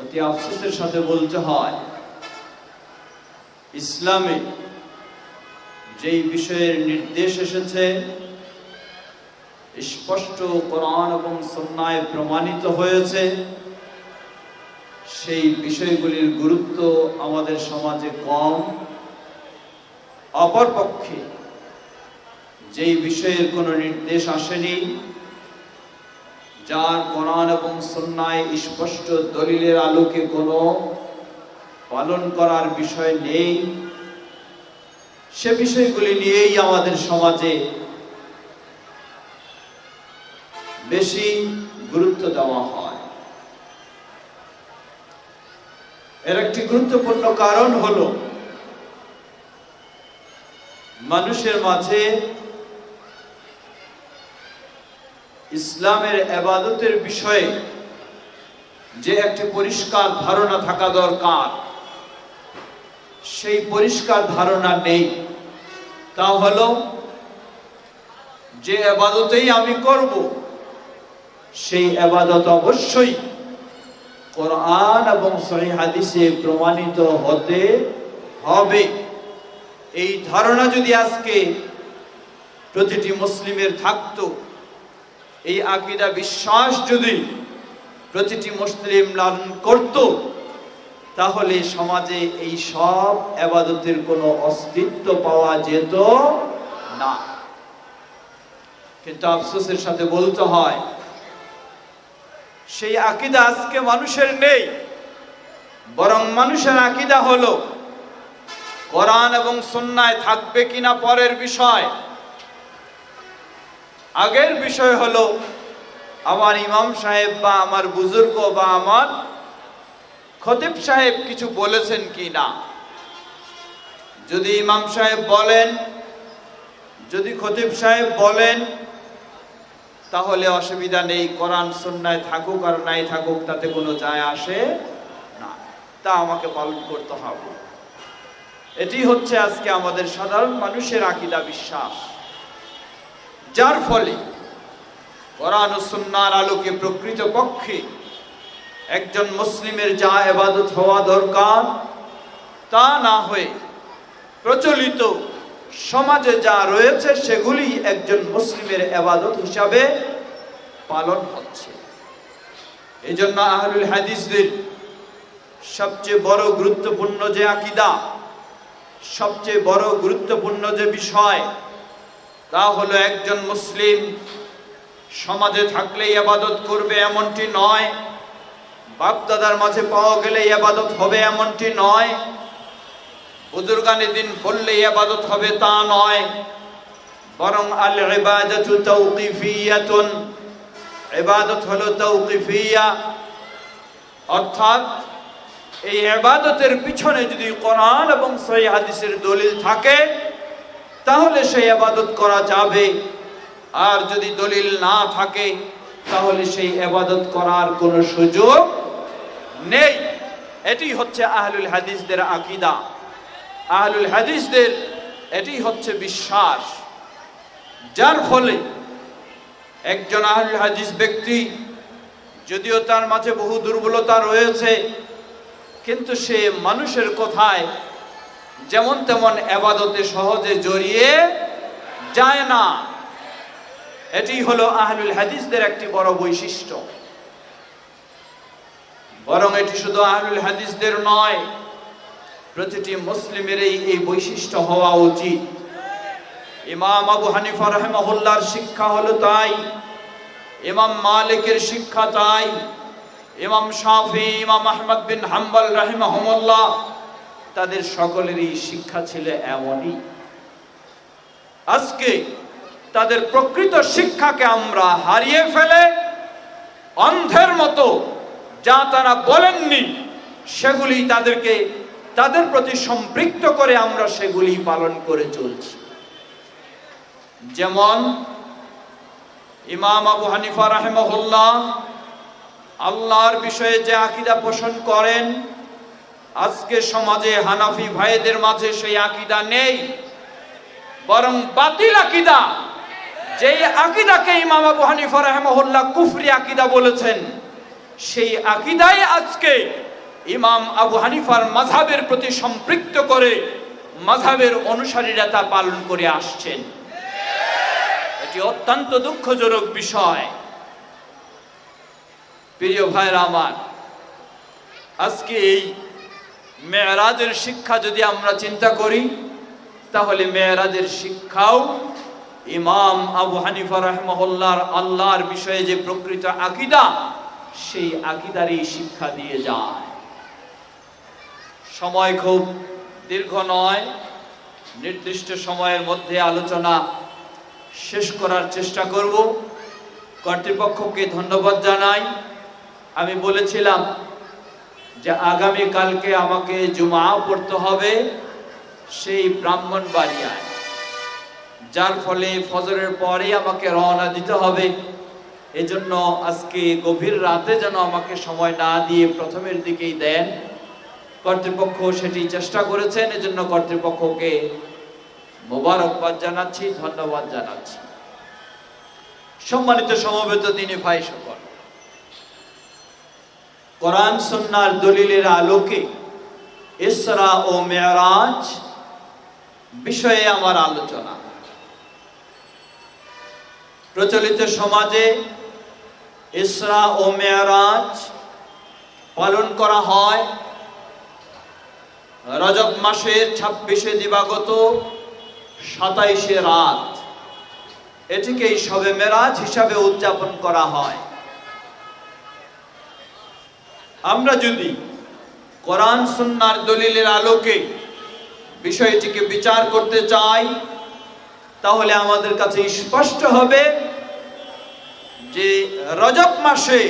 অতি আফসোসের সাথে বলতে হয়, ইসলামে যেই বিষয়ের নির্দেশ এসেছে স্পষ্ট কোরআন এবং সুন্নাহয় প্রমাণিত হয়েছে, সেই বিষয়গুলির গুরুত্ব আমাদের সমাজে কম। অপরপক্ষে যেই বিষয়ের কোনো নির্দেশ আসেনি, যার কোরআন এবং সুন্নাহয় স্পষ্ট দলিলের আলোকে কোনো পালন করার বিষয় নেই, সে বিষয়গুলি নিয়েই আমাদের সমাজে বেশি গুরুত্ব দেওয়া হয়। এর একটি গুরুত্বপূর্ণ কারণ হলো মানুষের মাঝে ইসলামের ইবাদতের বিষয়ে যে একটি পরিষ্কার ধারণা থাকা দরকার, সেই পরিষ্কার ধারণা নেই। তা হলো যে ইবাদতেই আমি করব, সেই ইবাদত অবশ্যই কোরআন এবং সহিহ হাদিসে প্রমাণিত হতে হবে। এই ধারণা যদি আজকে প্রতিটি মুসলিমের থাকতো, এই আকীদা বিশ্বাস যদি প্রতিটি মুসলিম লালন করত, তাহলে সমাজে এই সব ইবাদতের কোনো অস্তিত্ব পাওয়া যেত না। কিন্তু আফসোসের সাথে বলতে হয়, সেই আকীদা আজকে মানুষের নেই। বরং মানুষের আকীদা হলো কোরআন এবং সুন্নাহয় থাকবে কিনা পরের বিষয়। আগের বিষয় হলো আমার ইমাম সাহেব বা আমার বুজুর্গ বা আমার খতিব সাহেব কিছু বলেছেন কি না। যদি ইমাম সাহেব বলেন, যদি খতিব সাহেব বলেন, তাহলে অসুবিধা নেই, কোরআন সুন্নাহয় থাকুক আর নাই থাকুক তাতে কোনো যায় আসে না, তা আমাকে পালন করতে হবে। এটি হচ্ছে আজকে আমাদের সাধারণ মানুষের আকীদা বিশ্বাস, যার ফলে কোরআন ও সুন্নাহর আলোকে প্রকৃতপক্ষে একজন মুসলিমের যা ইবাদত হওয়া দরকার তা না হয়ে প্রচলিত সমাজে যা রয়েছে সেগুলি একজন মুসলিমের ইবাদত হিসাবে পালন হচ্ছে। এই জন্য আহলুল হাদিসদের সবচেয়ে বড় গুরুত্বপূর্ণ যে আকীদা, সবচেয়ে বড় গুরুত্বপূর্ণ যে বিষয়, তা হলো একজন মুসলিম সমাজে থাকলে ইবাদত করবে এমনটি নয়, বাপদাদার মাঝে পাওয়া গেলে ইবাদত হবে এমনটি নয়, বুজুর্গানে দিন পড়লে ইবাদত হবে তা নয়। বরং আল ইবাদাতু তাওকিফিয়াতুন, ইবাদত হলো তাওকিফিয়া, অর্থাৎ এই ইবাদতের পিছনে যদি কোরআন এবং সহিহ হাদিসের দলিল থাকে তাহলে সেই ইবাদত করা যাবে, আর যদি দলিল না থাকে তাহলে সেই ইবাদত করার কোনো সুযোগ নেই। এটি হচ্ছে আহলুল হাদিসদের আকীদা, আহলুল হাদিসদের এটি হচ্ছে বিশ্বাস। যার ফলে একজন আহলুল হাদিস ব্যক্তি, যদিও তার মাঝে বহু দুর্বলতা রয়েছে, কিন্তু সে মানুষের কথায় যেমন তেমন ইবাদতে সহজে জড়িয়ে যায় না। এটি হলো আহলুল হাদিসদের একটি বড় বৈশিষ্ট্য। বরং এটি শুধু আহলুল হাদিসদের নয়, প্রতিটি মুসলিমেরই এই বৈশিষ্ট্য হওয়া উচিত। ইমাম আবু হানিফা রাহিমাহুল্লাহর শিক্ষা হলো তাই, ইমাম মালিকের শিক্ষা তাই, ইমাম শাফি, ইমাম আহমদ বিন হাম্বল রাহিমাহুমুল্লাহ, তাদের সকলেরই শিক্ষা ছিল এমনই। আজকে তাদের প্রকৃত শিক্ষাকে আমরা হারিয়ে ফেলে অন্ধের মতো যা তারা বলেননি সেগুলি তাদের প্রতি সম্পৃক্ত করে আমরা সেগুলি পালন করে চলছি। যেমন ইমাম আবু হানিফা রাহিমাহুল্লাহ আল্লাহর বিষয়ে যে আকীদা পোষণ করেন, আজকে সমাজে হানাফি ভাইদের মাঝে সেই আকীদা নেই, বরং বাতিল আকীদা, যেই আকীদাকে ইমাম আবু হানিফা রাহিমাহুল্লাহ কুফরি আকীদা বলেছেন, সেই আকীদাই আজকে ইমাম আবু হানিফার মাযহাবের প্রতি সম্পৃক্ত করে মাযহাবের অনুসারীরা তা পালন করে আসছেন। এটি অত্যন্ত দুঃখজনক বিষয়। প্রিয় ভাইরা আমার, আজকে এই মেরাজের শিক্ষা যদি আমরা চিন্তা করি, তাহলে মেরাজের শিক্ষাও ইমাম আবু হানিফা রাহিমাহুল্লাহর আল্লাহর বিষয়ে যে প্রকৃত আকীদা, সেই আকীদারই শিক্ষা দিয়ে যায়। সময় খুব দীর্ঘ নয়, নির্দিষ্ট সময়ের মধ্যে আলোচনা শেষ করার চেষ্টা করব। কর্তৃপক্ষকে ধন্যবাদ জানাই। আমি বলেছিলাম যে আগামী কালকে আমাকে জুমা পড়তে হবে সেই ব্রাহ্মণবাড়িয়ায়, যার ফলে ফজরের পরে আমাকে রওনা দিতে হবে। এজন্য আজকে গভীর রাতে যেন আমাকে সময় না দিয়ে প্রথমের দিকেই দেন। কর্তৃপক্ষ সেটি চেষ্টা করেছেন, এজন্য কর্তৃপক্ষকে মোবারকবাদ জানাচ্ছি, ধন্যবাদ জানাচ্ছি। সম্মানিত সমবেত দিনী ভাই সকল, কোরআন সুন্নাহর দলিলের আলোকে ইসরা ও মেরাজ বিষয়ে আমার আলোচনা। প্রচলিত সমাজে ইসরা ও মেরাজ পালন করা হয় রজব মাসের 26শে দিবাগত 27শে রাত। এটিকেই শবে মেরাজ হিসাবে উদযাপন করা হয়। আমরা যদি কোরআন সুন্নাহর দলিলের আলোকে বিষয়টিকে বিচার করতে চাই, তাহলে আমাদের কাছে স্পষ্ট হবে যে রজব মাসে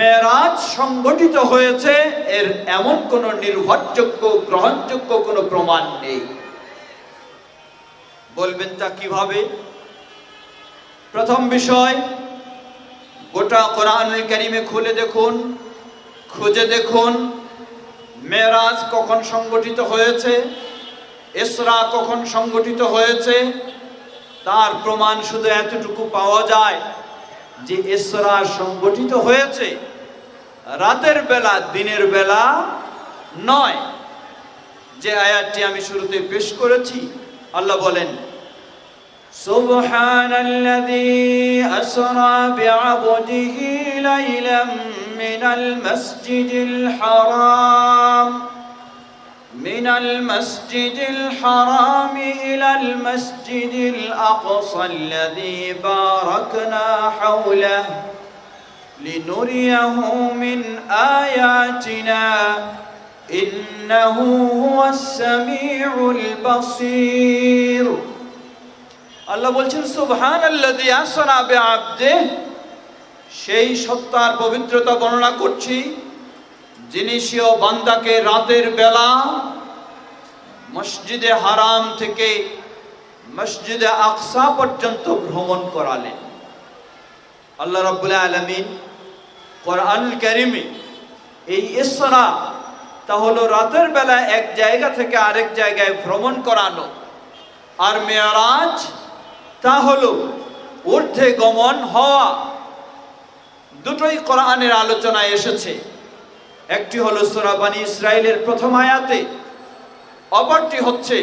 মেরাজ সংগঠিত হয়েছে এর এমন কোন নির্ভরযোগ্য গ্রহণযোগ্য কোন প্রমাণ নেই। বলবেন তা কিভাবে? প্রথম বিষয়, গোটা কোরআনুল কারীমে খুলে দেখুন, খুঁজে দেখুন মেরাজ কখন সংগঠিত হয়েছে, ইসরা কখন সংগঠিত হয়েছে। তার প্রমাণ শুধু এতটুকু পাওয়া যায় যে ইসরা সংগঠিত হয়েছে রাতের বেলা, দিনের বেলা নয়। যে আয়াতটি আমি শুরুতে পেশ করেছি, আল্লাহ বলেন, সুবহানাল্লাযী আসরা বিআবদিহি লাইলাম মিনাল মাসজিদিল হারাম من المسجد الحرام إلى المسجد الأقصى الذي باركنا حوله لنريه من آياتنا إنه هو السميع البصير। আল্লাহ বলছেন, সুবহানাল্লাযী আসরা বিআবদিহি, সেই সত্তার পবিত্রতা বর্ণনা করছি যিনি স্বীয় বান্দাকে রাতের বেলা মসজিদে হারাম থেকে মসজিদে আকসা পর্যন্ত ভ্রমণ করালেন। আল্লাহ রাব্বুল আলামিন কোরআনুল কারীমে এই ইসরা তা হলো রাতের বেলা এক জায়গা থেকে আরেক জায়গায় ভ্রমণ করানো, আর মেরাজ তা হলো ঊর্ধ্বে গমন হওয়া। দুটোই কোরআনের আলোচনায় এসেছে। একটি হলো সূরা বনী ইসরাইলের প্রথম আয়াতে, অপরটি হচ্ছে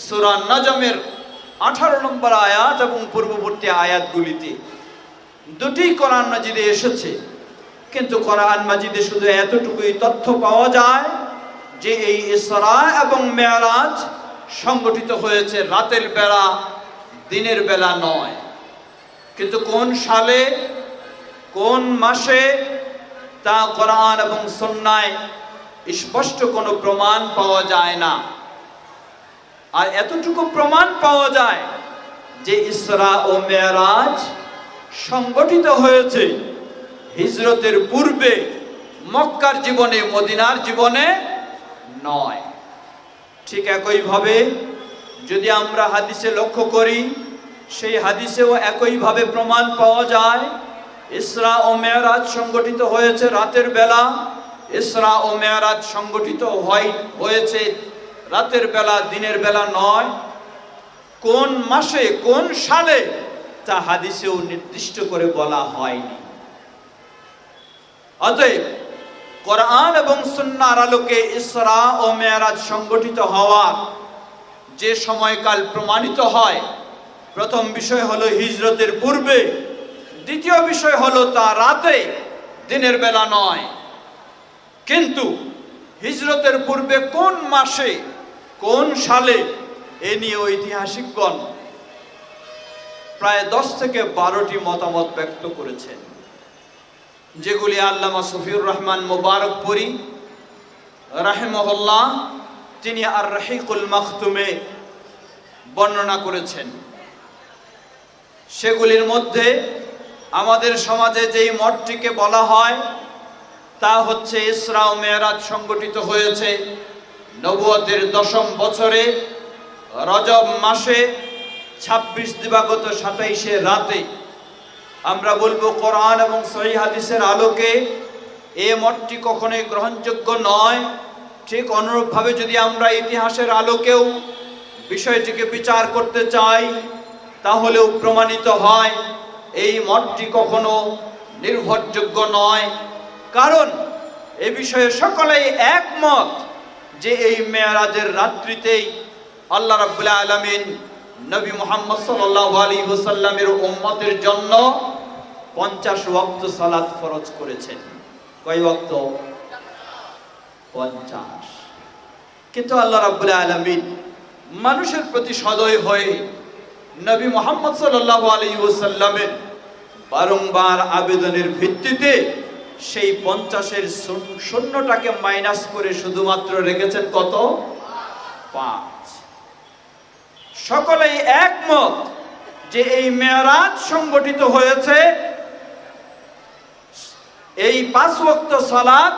সূরা নজমের 18 নম্বর আয়াত এবং পূর্ববর্তী আয়াতগুলিতে। দুটি কোরআন মাজিদে এসেছে, কিন্তু কোরআন মাজিদে শুধু এতটুকুই তথ্য পাওয়া যায় যে এই ইসরা এবং মেরাজ সংগঠিত হয়েছে রাতের বেলা, দিনের বেলা নয়। কিন্তু কোন সালে, কোন মাসে, তা কোরআন এবং সুন্নাহয় স্পষ্ট কোনো প্রমাণ পাওয়া যায় না। আর এতটুকু প্রমাণ পাওয়া যায় যে ইসরা ও মেরাজ সংগঠিত হয়েছে হিজরতের পূর্বে, মক্কার জীবনে, মদিনার জীবনে নয়। ঠিক একইভাবে যদি আমরা হাদিসে লক্ষ্য করি, সেই হাদিসেও একইভাবে প্রমাণ পাওয়া যায় ইসরা ও মেরাজ সংগঠিত হয়েছে রাতের বেলা। ইসরা ও মেরাজ সংগঠিত হয়েছে রাতের বেলা, দিনের বেলা নয়। কোন মাসে, কোন সালে, তা হাদিসেও নির্দিষ্ট করে বলা হয়নি। অতএব কোরআন এবং সুন্নাহর আলোকে ইসরা ও মেরাজ সংগঠিত হওয়ার যে সময়কাল প্রমাণিত হয়, প্রথম বিষয় হলো হিজরতের পূর্বে, দ্বিতীয় বিষয় হলো তা রাতে, দিনের বেলা নয়। কিন্তু হিজরতের পূর্বে কোন মাসে, কোন সালে, এ নিয়ে ঐতিহাসিকগণ প্রায় 10 থেকে 12টি মতামত ব্যক্ত করেছেন, যেগুলি আল্লামা সফিউর রহমান মুবারকপুরী রাহিমাহুল্লাহ তিনি আর রাহিকুল মাখতুমে বর্ণনা করেছেন। সেগুলির মধ্যে আমাদের সমাজে যেই মতটিকে বলা হয় তা হচ্ছে ইসরা ও মেরাজ সংগঠিত হয়েছে নবুয়তের 10ম বছরে রজব মাসে 26 দিবাগত 27 রাতে। আমরা বলবো কোরআন এবং সহিহ হাদিসের আলোকে এই মতটি কখনোই গ্রহণযোগ্য নয়। ঠিক অনুরূপভাবে যদি আমরা ইতিহাসের আলোকেও বিষয়টিকে বিচার করতে চাই, তাহলেও প্রমাণিত হয় এই মতটি কখনো নির্ভরযোগ্য নয়। কারণ এ বিষয়ে সকলেই একমত যে এই মেরাজের রাত্রিতেই আল্লাহ রাব্বুল আলামিন নবী মুহাম্মদ সাল্লাল্লাহু আলাইহি ওয়াসাল্লামের উম্মতের জন্য 50 ওয়াক্ত সালাত ফরজ করেছেন। কয় ওয়াক্ত? 50। কিন্তু আল্লাহ রাব্বুল আলামিন মানুষের প্রতি সদয় হয়ে নবী মুহাম্মদ সাল্লাল্লাহু আলাইহি ওয়াসাল্লামের বারংবার আবেদনের ভিত্তিতে সেই 50-এর শূন্যটাকে মাইনাস করে শুধুমাত্র রেখেছেন কত? 5। সকলেই একমত যে এই মেরাজ সংগঠিত হয়েছে, এই 5 ওয়াক্ত সালাত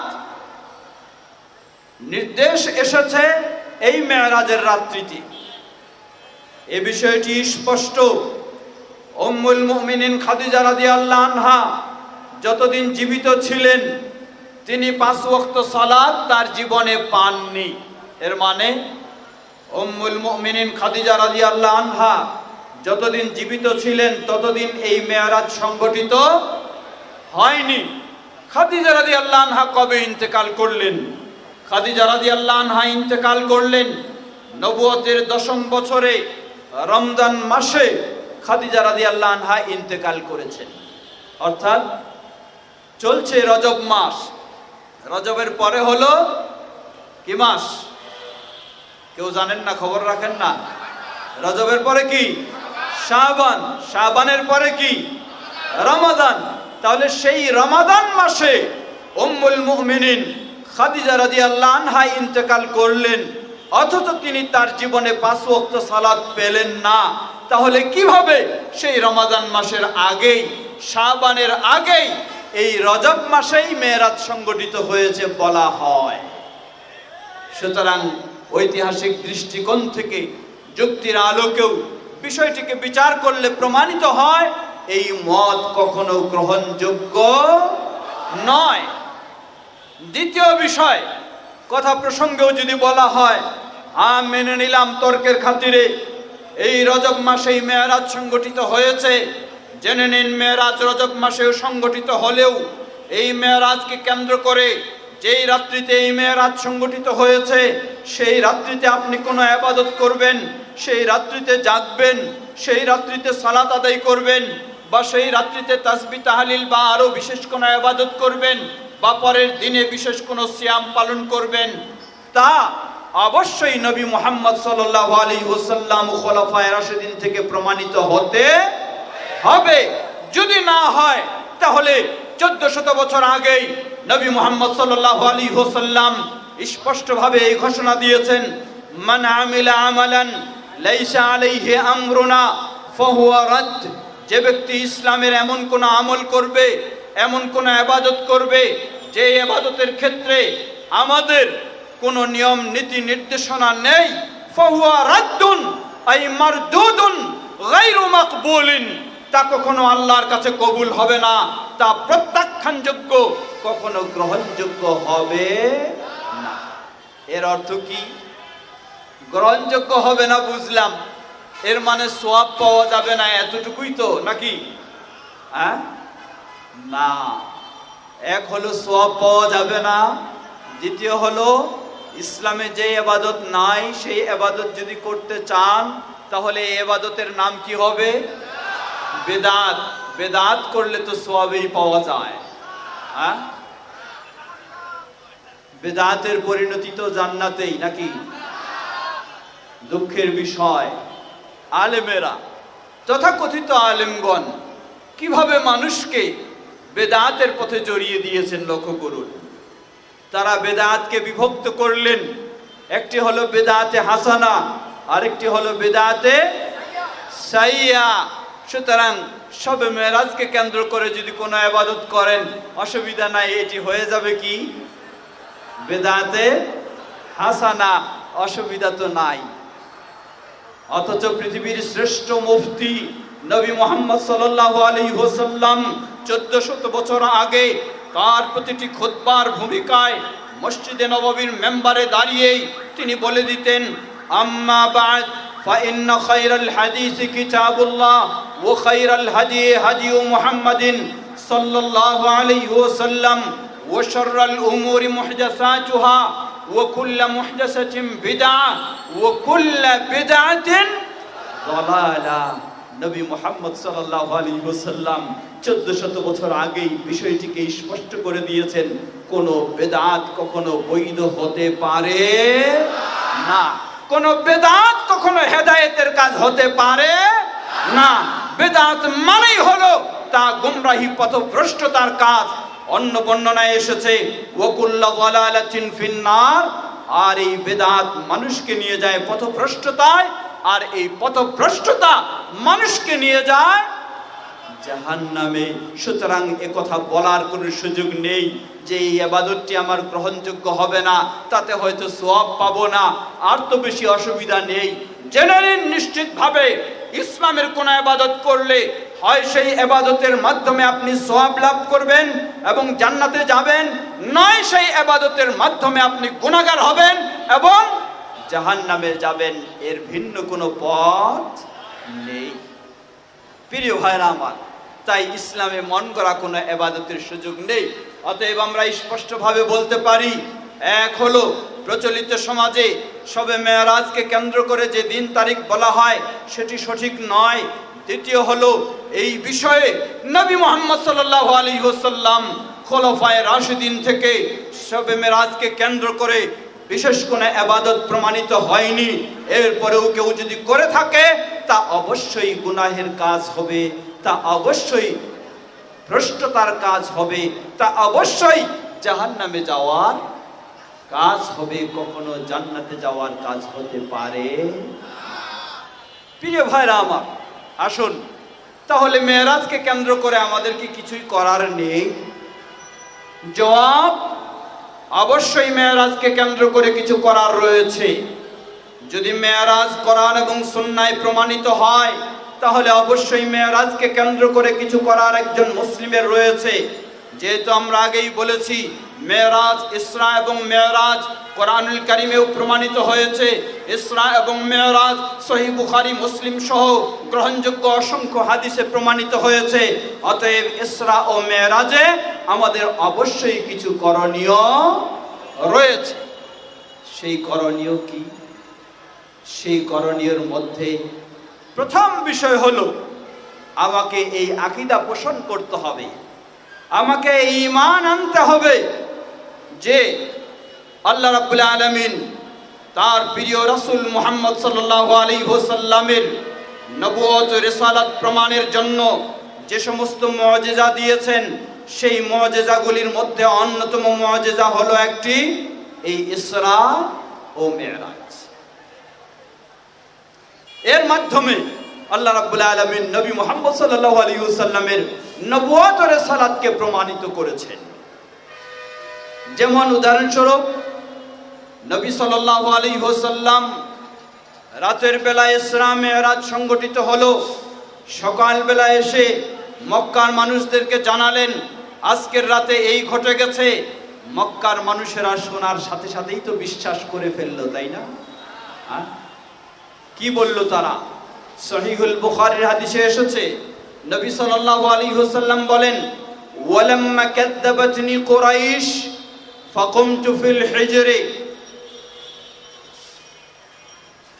নির্দেশ এসেছে এই মেরাজের রাত্রিতে। এই বিষয়টি স্পষ্ট। উম্মুল মুমিনিন খাদিজা রাদিয়াল্লাহু আনহা যতদিন জীবিত ছিলেন তিনি 5 ওয়াক্ত সালাত তার জীবনে পাননি। এর মানে উম্মুল মুমিনিন খাদিজা রাদিয়াল্লাহু আনহা যতদিন জীবিত ছিলেন ততদিন এই মেরাজ সংগঠিত হয়নি। খাদিজা রাদিয়াল্লাহু আনহা কবে ইন্তেকাল করলেন? খাদিজা রাদিয়াল্লাহু আনহা ইন্তেকাল করলেন নবুয়তের 10ম বছরে রমজান মাসে। খাদিজা রাদিয়াল্লাহু আনহা ইন্তেকাল করেছেন, অর্থাৎ চলছে রজব মাস। রজবের পরে হলো কি মাস? কেউ জানেন না? খবর রাখেন না? রজবের পরে কি? শাবান। শাবানের পরে কি? রমাদান। তাহলে সেই রমাদান মাসে উম্মুল মুমিনিন খাদিজা রাদিয়াল্লাহু আনহা ইন্তেকাল করলেন, অথচ তিনি তার জীবনে 5 ওয়াক্ত সালাত পেলেন না। তাহলে কিভাবে সেই রমাদান মাসের আগেই, শাবানের আগেই এই রজব মাসেই মেরাজ সংগঠিত হয়েছে বলা হয়? সুতরাং ঐতিহাসিক দৃষ্টিকোণ থেকে যুক্তির আলোকেও বিষয়টিকে বিচার করলে প্রমাণিত হয় এই মত কখনো গ্রহণযোগ্য নয়। দ্বিতীয় বিষয়, কথা প্রসঙ্গেও যদি বলা হয়, মেনে নিলাম তর্কের খাতিরে এই রজব মাসেই মেরাজ সংগঠিত হয়েছে, জেনে নিন মেরাজ রজব মাসেও সংগঠিত হলেও এই মেরাজকে কেন্দ্র করে যেই রাত্রিতে এই মেরাজ সংগঠিত হয়েছে সেই রাত্রিতে আপনি কোনো ইবাদত করবেন, সেই রাত্রিতে জাগবেন, সেই রাত্রিতে সালাত আদায় করবেন, বা সেই রাত্রিতে তাসবিহ তাহলিল বা আরো বিশেষ কোনো ইবাদত করবেন, বা পরের দিনে বিশেষ কোনো সিয়াম পালন করবেন, তা অবশ্যই নবী মুহাম্মদ সাল্লাল্লাহু আলাইহি ওয়াসাল্লাম খোলাফায়ে রাশিদিন থেকে প্রমাণিত হতে হবে। যদি না হয় তাহলে 1400 বছর আগেই নবী মুহাম্মদ সাল্লাল্লাহু আলাইহি ওয়াসাল্লাম স্পষ্টভাবে এই ঘোষণা দিয়েছেন, মান আমিলা আমালান লাইসা আলাইহি আমরুনা ফাহুয়া রাদ। যে ব্যক্তি ইসলামের এমন কোন আমল করবে, এমন কোন ইবাদত করবে যে ইবাদতের ক্ষেত্রে আমাদের কোনো নিয়ম নীতি নির্দেশনা নেই, ফাহুয়া রাদ্দুন আই মারদুদুন গায়রু মাকবুলিন, তা কখনো আল্লাহর কাছে কবুল হবে না, তা প্রত্যাখ্যানযোগ্য, কখনো গ্রহণযোগ্য হবে না। এর অর্থ কি? গ্রহণযোগ্য হবে না বুঝলাম, এর মানে সওয়াব পাওয়া যাবে না এতটুকুই তো নাকি? না, এক হলো সওয়াব পাওয়া যাবে না, দ্বিতীয় হলো ইসলামে যে ইবাদত নাই সেই ইবাদত যদি করতে চান তাহলে এই ইবাদতের নাম কি হবে? বেদাত। বেদাত করলে তো সওয়াবই পাওয়া যায়। হ্যাঁ, বেদাতের পরিণতি তো জান্নাতেই নাকি? দুঃখের বিষয় আলেমেরা, তথাকথিত আলেমগণ কিভাবে মানুষকে বেদাতের পথে জড়িয়ে দিয়েছেন লক্ষ্য করুন। তারা বেদাতকে বিভক্ত করলেন, একটি হলো বেদাতে হাসানা, আরেকটি হলো বেদাতে সাইয়্যা। সুতরাং শবে মেরাজকে কেন্দ্র করে যদি কোনো ইবাদত করেন অসুবিধা নাই, এটি হয়ে যাবে কি? বেদাতে হাসানা, অসুবিধা তো নাই। অথচ পৃথিবীর শ্রেষ্ঠ মুফতি নবী মুহাম্মদ সাল্লাল্লাহু আলাইহি ওয়াসাল্লাম 1400 বছর আগে তার প্রতিটি খুতবার ভূমিকায় মসজিদে নববীর মেম্বারে দাঁড়িয়েই তিনি বলে দিতেন, আম্মা বা'দ ফাইন্না খায়রাল হাদিসি কিতাবুল্লাহ ওয়া খায়রাল হাদি হাদি মুহাম্মাদিন সাল্লাল্লাহু আলাইহি ওয়াসাল্লাম ওয়া শাররাল উমুরি মুহদাসাতুহা ওয়া কুল্লু মুহদাসাতিন বিদআ ওয়া কুল্লু বিদআতিন দালালা। নবী মুহাম্মদ সাল্লাল্লাহু আলাইহি ওয়াসাল্লাম 1400 বছর আগেই বিষয়টিকে স্পষ্ট করে দিয়েছেন, কোন বেদাত কখনো বৈধ হতে পারে না, কোন বেদাত কখনো হেদায়েতের কাজ হতে পারে না। বেদাত মানেই হলো তা গুমরাহি পথভ্রষ্টতার কাজ। অন্য বর্ণনায় এসেছে ওয়া কুল্লু দালালাতিন ফিন্নার, আর এই বেদাত মানুষকে নিয়ে যায় পথভ্রষ্টতায়, আর এই পথভ্রষ্টতা মানুষকে নিয়ে যায় জাহান্নামে। সুতরাং একথা বলার কোনো সুযোগ নেই যে এই ইবাদতটি আমার গ্রহণযোগ্য হবে না, তাতে হয়তো সওয়াব পাবো না, আর তো বেশি অসুবিধা নেই। জেনে নিন নিশ্চিতভাবে ইসলামের কোন ইবাদত করলে হয় সেই ইবাদতের মাধ্যমে আপনি সওয়াব লাভ করবেন এবং জান্নাতে যাবেন, নয় সেই ইবাদতের মাধ্যমে আপনি গুনাহগার হবেন এবং জাহান্নামে যাবেন। এর ভিন্ন কোনো পথ নেই। প্রিয় ভাইরা আমার, তাই ইসলামে মন করা কোনো ইবাদতের সুযোগ নেই। অতএব আমরা স্পষ্টভাবে বলতে পারি, এক হলো প্রচলিত সমাজে শবে মেরাজকে কেন্দ্র করে যে দিন তারিখ বলা হয় সেটি সঠিক নয়। দ্বিতীয় হলো এই বিষয়ে নবী মুহাম্মদ সাল্লাল্লাহু আলাইহি ওয়াসাল্লাম খোলাফায়ে রাশিদিন থেকে শবে মেরাজকে কেন্দ্র করে বিশেষ কোনো ইবাদত প্রমাণিত হয়নি। এরপরেও কেউ যদি করে থাকে তা অবশ্যই গুনাহের কাজ হবে, তা অবশ্যই ভ্রষ্টতার কাজ হবে, তা অবশ্যই জাহান্নামে যাওয়ার কাজ হবে, কখনো জান্নাতে যাওয়ার কাজ হতে পারে। প্রিয় ভাইরা আমার, আসুন তাহলে মেরাজকে কেন্দ্র করে আমাদের কি কিছুই করার নেই? জবাব, অবশ্যই মেরাজকে কেন্দ্র করে কিছু করার রয়েছে। যদি মেরাজ কোরআন এবং সুন্নায় প্রমাণিত হয় তাহলে অবশ্যই মেরাজকে কেন্দ্র করে কিছু করার একজন মুসলিমের রয়েছে। যেহেতু আমরা আগেই বলেছি মেরাজ, ইসরা এবং মেরাজ কোরআনুল কারীমেও প্রমাণিত হয়েছে। ইসরা এবং মেরাজ সহিহ বুখারী, মুসলিম সহ গ্রহণযোগ্য অসংখ্য হাদিসে প্রমাণিত হয়েছে। অতএব ইসরা ও মেরাজে আমাদের অবশ্যই কিছু করণীয় রয়েছে। সেই করণীয় কি? সেই করণীয়র মধ্যে প্রথম বিষয় হলো আমাকে এই আকীদা পোষণ করতে হবে, আমাকে ঈমান আনতে হবে যে আল্লাহ রাব্বুল আলামিন তার প্রিয় রাসূল মুহাম্মদ সাল্লাল্লাহু আলাইহি ওয়াসাল্লামের নবুয়ত রিসালাত প্রমাণের জন্য যে সমস্ত মুআজিজা দিয়েছেন সেই মুআজিজাগুলির মধ্যে অন্যতম মুআজিজা হলো একটি এই ইসরা ও মেরাজ। এর মাধ্যমে আল্লাহ রাব্বুল আলামিন নবী মুহাম্মদ সাল্লাল্লাহু আলাইহি ওয়াসাল্লামের নবুয়ত ও রিসালাতকে প্রমাণিত করেছেন। যেমন উদাহরণস্বরূপ নবী সাল্লাল্লাহু আলাইহি ওয়াসাল্লাম রাতের বেলা ইসরা মেরাজ সংগঠিত হলো। সকাল বেলা এসে মক্কার মানুষদেরকে জানালেন আজকের রাতে এই ঘটে গেছে। মক্কার মানুষেরা শোনার সাথে সাথেই তো বিশ্বাস করে ফেললো, তাই না? কি বলল তারা? সহিহুল বুখারীর হাদিসে এসেছে নবী সাল্লাল্লাহু আলাইহি ওয়াসাল্লাম বলেন, ওয়ালাম্মা কাযাবাতনি কুরাইশ ফাকুমতু ফিল হিজরি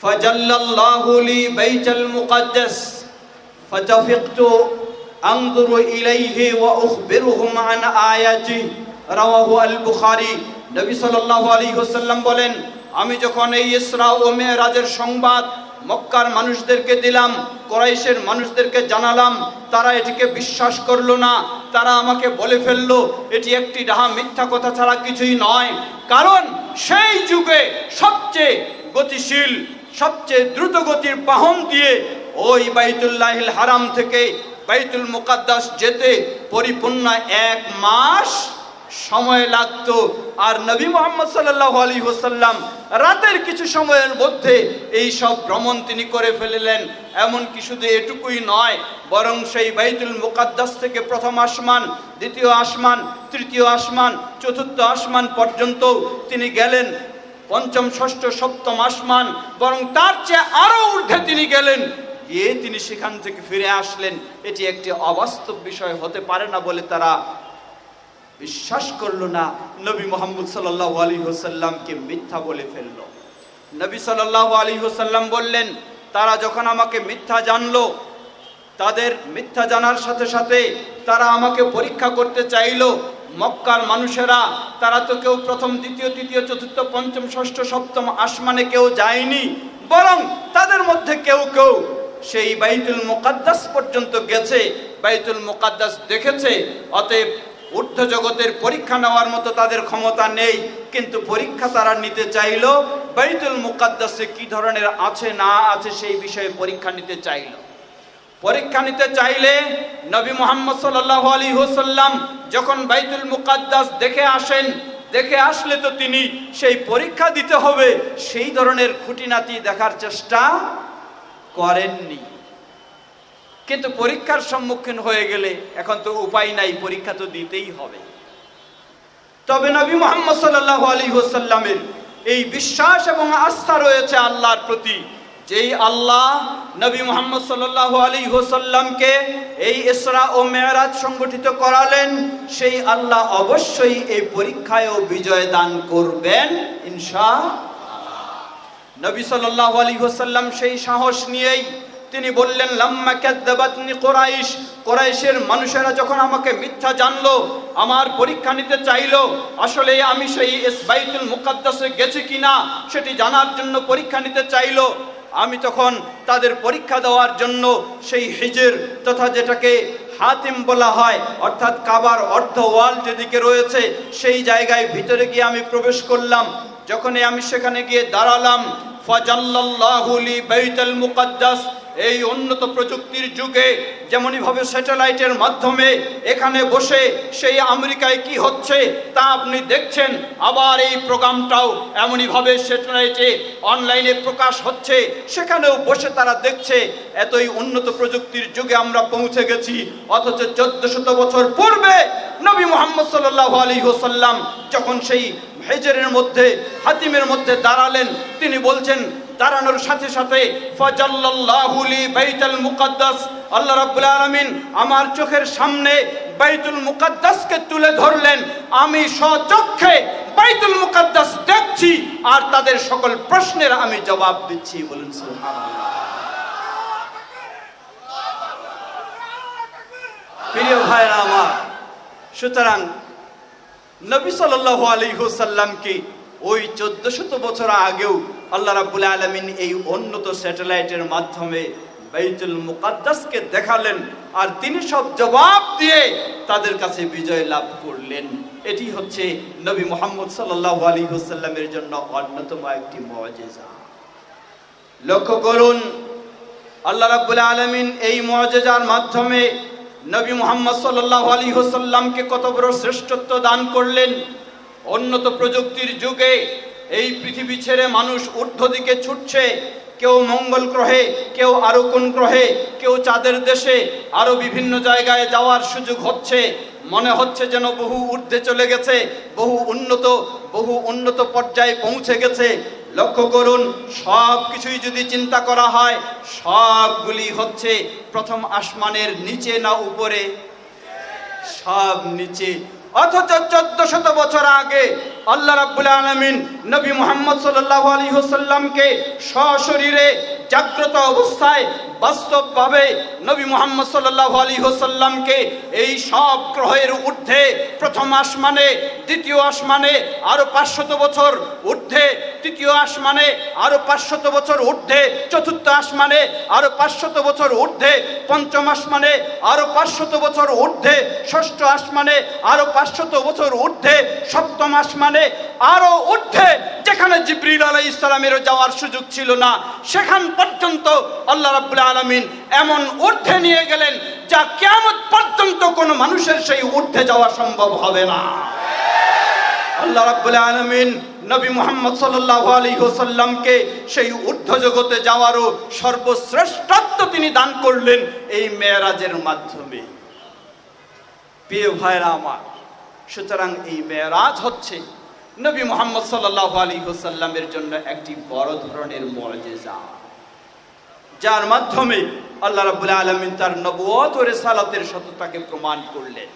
ফাজাল্লাল্লাহু লি বাইতাল মুকাদ্দাস ফাতাফিকতু আনজুরু ইলাইহি ওয়া উখবিরুহুম আন আয়াতি রাওয়াহু আল বুখারী। নবী সাল্লাল্লাহু আলাইহি ওয়াসাল্লাম বলেন, আমি যখন এই ইসরা ও মেরাজের সংবাদ মক্কার মানুষদেরকে দিলাম, কুরাইশের মানুষদেরকে জানালাম, তারা এটিকে বিশ্বাস করলো না। তারা আমাকে বলে ফেললো এটি একটি ডাহা মিথ্যা কথা ছাড়া কিছুই নয়। কারণ সেই যুগে সবচেয়ে গতিশীল, সবচেয়ে দ্রুত গতির বাহন দিয়ে ওই বাইতুল্লাহিল হারাম থেকে বাইতুল মুকাদ্দাস যেতে পরিপূর্ণ 1 মাস সময় লাগতো। আর নবী মুহাম্মদ সাল্লাল্লাহু আলাইহি ওয়াসাল্লাম রাতের কিছু সময়ের মধ্যে এই সব ভ্রমণ তিনি করে ফেললেন। এমনকি শুধু এটুকুই নয়, বরং সেই বাইতুল মুকাদ্দাস থেকে প্রথম আসমান, দ্বিতীয় আসমান, তৃতীয় আসমান, চতুর্থ আসমান পর্যন্ত তিনি গেলেন। পঞ্চম, ষষ্ঠ, সপ্তম আসমান, বরং তার চেয়ে আরো ঊর্ধ্বে তিনি গেলেন, গিয়ে তিনি সেখান থেকে ফিরে আসলেন। এটি একটি অবাস্তব বিষয় হতে পারে না বলে তারা বিশ্বাস করলো না। নবী মুহাম্মদ সাল্লাল্লাহু আলাইহি ওয়াসাল্লামকে মিথ্যা বলে ফেললো। নবী সাল্লাল্লাহু আলাইহি ওয়াসাল্লাম বললেন, তারা যখন আমাকে মিথ্যা জানলো, তাদের মিথ্যা জানার সাথে সাথে তারা আমাকে পরীক্ষা করতে চাইলো। মক্কার মানুষেরা, তারা তো কেউ প্রথম, দ্বিতীয়, তৃতীয়, চতুর্থ, পঞ্চম, ষষ্ঠ, সপ্তম আসমানে কেউ যায়নি, বরং তাদের মধ্যে কেউ কেউ সেই বাইতুল মুকাদ্দাস পর্যন্ত গেছে, বাইতুল মুকাদ্দাস দেখেছে। অতএব ঊর্ধ্ব জগতের পরীক্ষা নেওয়ার মতো তাদের ক্ষমতা নেই, কিন্তু পরীক্ষা তারা নিতে চাইল বাইতুল মুকাদ্দাসে কি ধরনের আছে না আছে সেই বিষয়ে পরীক্ষা নিতে চাইল। পরীক্ষা নিতে চাইলে নবী মুহাম্মদ সাল্লাল্লাহু আলাইহি ওয়াসাল্লাম যখন বাইতুল মুকাদ্দাস দেখে আসেন, দেখে আসলে তো তিনি সেই পরীক্ষা দিতে হবে সেই ধরনের খুঁটিনাটি দেখার চেষ্টা করেননি। কিন্তু পরীক্ষার সম্মুখীন হয়ে গেলে এখন তো উপায় নাই, পরীক্ষা তো দিতেই হবে। তবে নবী মুহাম্মদ সাল্লাল্লাহু আলাইহি ওয়াসাল্লামের এই বিশ্বাস এবং আস্থা রয়েছে আল্লাহর প্রতি, যেই আল্লাহ নবী মুহাম্মদ সাল্লাল্লাহু আলাইহি ওয়াসাল্লামকে এই ইসরা ও মেরাজ সংগঠিত করালেন, সেই আল্লাহ অবশ্যই এই পরীক্ষায়ও বিজয় দান করবেন ইনশাআল্লাহ। নবী সাল্লাল্লাহু আলাইহি ওয়াসাল্লাম সেই সাহস নিয়েই তিনি বললেন, লাম্মা কাযাবাতনি কুরাইশ, কুরাইশের মানুষেরা যখন আমাকে মিথ্যা জানলো, আমার পরীক্ষা নিতে চাইলো, আসলে আমি সেই বাইতুল মুকাদ্দাসে গেছি কিনা সেটি জানার জন্য পরীক্ষা নিতে চাইলো, আমি তখন তাদের পরীক্ষা দেওয়ার জন্য সেই হিজর তথা যেটাকে হাতিম বলা হয়, অর্থাৎ কাবার অর্ধ ওয়াল যেদিকে রয়েছে সেই জায়গায় ভিতরে গিয়ে আমি প্রবেশ করলাম। যখনই আমি সেখানে গিয়ে দাঁড়ালাম, ফাজাল্লাল্লাহু লি বাইতুল মুকাদ্দাস, এই উন্নত প্রযুক্তির যুগে যেমনই ভাবে স্যাটেলাইটের মাধ্যমে এখানে বসে সেই আমেরিকায় কি হচ্ছে তা আপনি দেখছেন, আবার এই প্রোগ্রামটাও এমনই ভাবে স্যাটেলাইটে অনলাইনে প্রকাশ হচ্ছে, সেখানেও বসে তারা দেখছে। এতই উন্নত প্রযুক্তির যুগে আমরা পৌঁছে গেছি। অথচ 1400 বছর পূর্বে নবী মুহাম্মদ সাল্লাল্লাহু আলাইহি ওয়াসাল্লাম যখন সেই হিজরের মধ্যে, হাতিমের মধ্যে দাঁড়ালেন, তিনি বলছেন, দাঁড়ানোর সাথে সাথে ফাজাল্লাল্লাহু লি বাইতুল মুকাদ্দাস, আল্লাহ রাব্বুল আলামিন আমার চোখের সামনে বাইতুল মুকাদ্দাসকে তুলে ধরলেন। আমি স্বচক্ষে বাইতুল মুকাদ্দাস দেখছি আর তাদের সকল প্রশ্নের আমি জবাব দিচ্ছি। বলুন সুবহানাল্লাহ। প্রিয় ভাইরা আমার, সুতরাং নবী সাল্লাল্লাহু আলাইহি ওয়াসাল্লামকে ওই 1400 বছর আগেও আল্লাহ রাব্বুল আলামিন এই উন্নত স্যাটেলাইটের মাধ্যমে বাইতুল মুকাদ্দাসকে দেখালেন, আর তিনি সব জবাব দিয়ে তাদের কাছে বিজয় লাভ করলেন। এটি হচ্ছে নবী মুহাম্মদ সাল্লাল্লাহু আলাইহি ওয়াসাল্লামের জন্য অন্যতম একটি মুআজিজা। লক্ষ্য করুন, আল্লাহ রাব্বুল আলামিন এই মুআজিজার মাধ্যমে নবী মুহাম্মদ সাল্লাল্লাহু আলাইহি ওয়াসাল্লামকে কত বড় শ্রেষ্ঠত্ব দান করলেন। উন্নত প্রযুক্তির যুগে এই পৃথিবী ছেড়ে মানুষ ঊর্ধ্ব দিকে ছুটছে, কেউ মঙ্গল গ্রহে, কেউ আরো কোন গ্রহে, কেউ চাঁদের দেশে, আরো বিভিন্ন জায়গায় যাওয়ার সুযোগ হচ্ছে। মনে হচ্ছে যেন বহু ঊর্ধ্বে চলে গেছে, বহু উন্নত পর্যায়ে পৌঁছে গেছে। লক্ষ্য করুন, সব কিছুই যদি চিন্তা করা হয়, সবগুলি হচ্ছে প্রথম আসমানের নিচে না উপরে? সব নিচে। অথচ 1400 বছর আগে আল্লাহ রাব্বুল আলামিন নবী মুহাম্মদ সাল্লাল্লাহু আলাইহি ওয়াসাল্লামকে সশরীরে জাগ্রত অবস্থায় বাস্তবভাবে নবী মুহাম্মদ সাল্লাল্লাহু আলাইহি ওয়াসাল্লামকে এই সব গ্রহের ঊর্ধ্বে প্রথম আসমানে, দ্বিতীয় আসমানে আরো 500 বছর ঊর্ধ্বে, তৃতীয় আসমানে আরো 500 বছর ঊর্ধ্বে, চতুর্থ আসমানে আরো 500 বছর ঊর্ধ্বে, পঞ্চম আসমানে আরো 500 বছর ঊর্ধ্বে, ষষ্ঠ আসমানে আরো 500 বছর ঊর্ধ্বে, সপ্তম আসমানে আরো ঊর্ধ্বে, যেখানে জিবরিল আলাইহিস সালামেরও যাওয়ার সুযোগ ছিল না, সেখান পর্যন্ত আল্লাহ রাব্বুল আলামিন এমন ঊর্ধ্বে নিয়ে গেলেন যা কিয়ামত পর্যন্ত কোনো মানুষের সেই ঊর্ধ্বে যাওয়া সম্ভব হবে না। আল্লাহ রাব্বুল আলামিন নবী মুহাম্মদ সাল্লাল্লাহু আলাইহি ওয়াসাল্লামকে সেই ঊর্ধ্ব জগতে যাওয়ারও সর্বশ্রেষ্ঠত্ব তিনি দান করলেন এই মেরাজের মাধ্যমে। প্রিয় ভাইরা আমার, সুতরাং এই মেরাজ হচ্ছে নবী মুহাম্মদ সাল্লাল্লাহু আলাইহি ওয়াসাল্লামের জন্য একটি বড় ধরনের মুআজিজা, যার মাধ্যমে আল্লাহ রাব্বুল আলামিন তার নবুয়ত ও রিসালাতের সত্যতাকে প্রমাণ করলেন।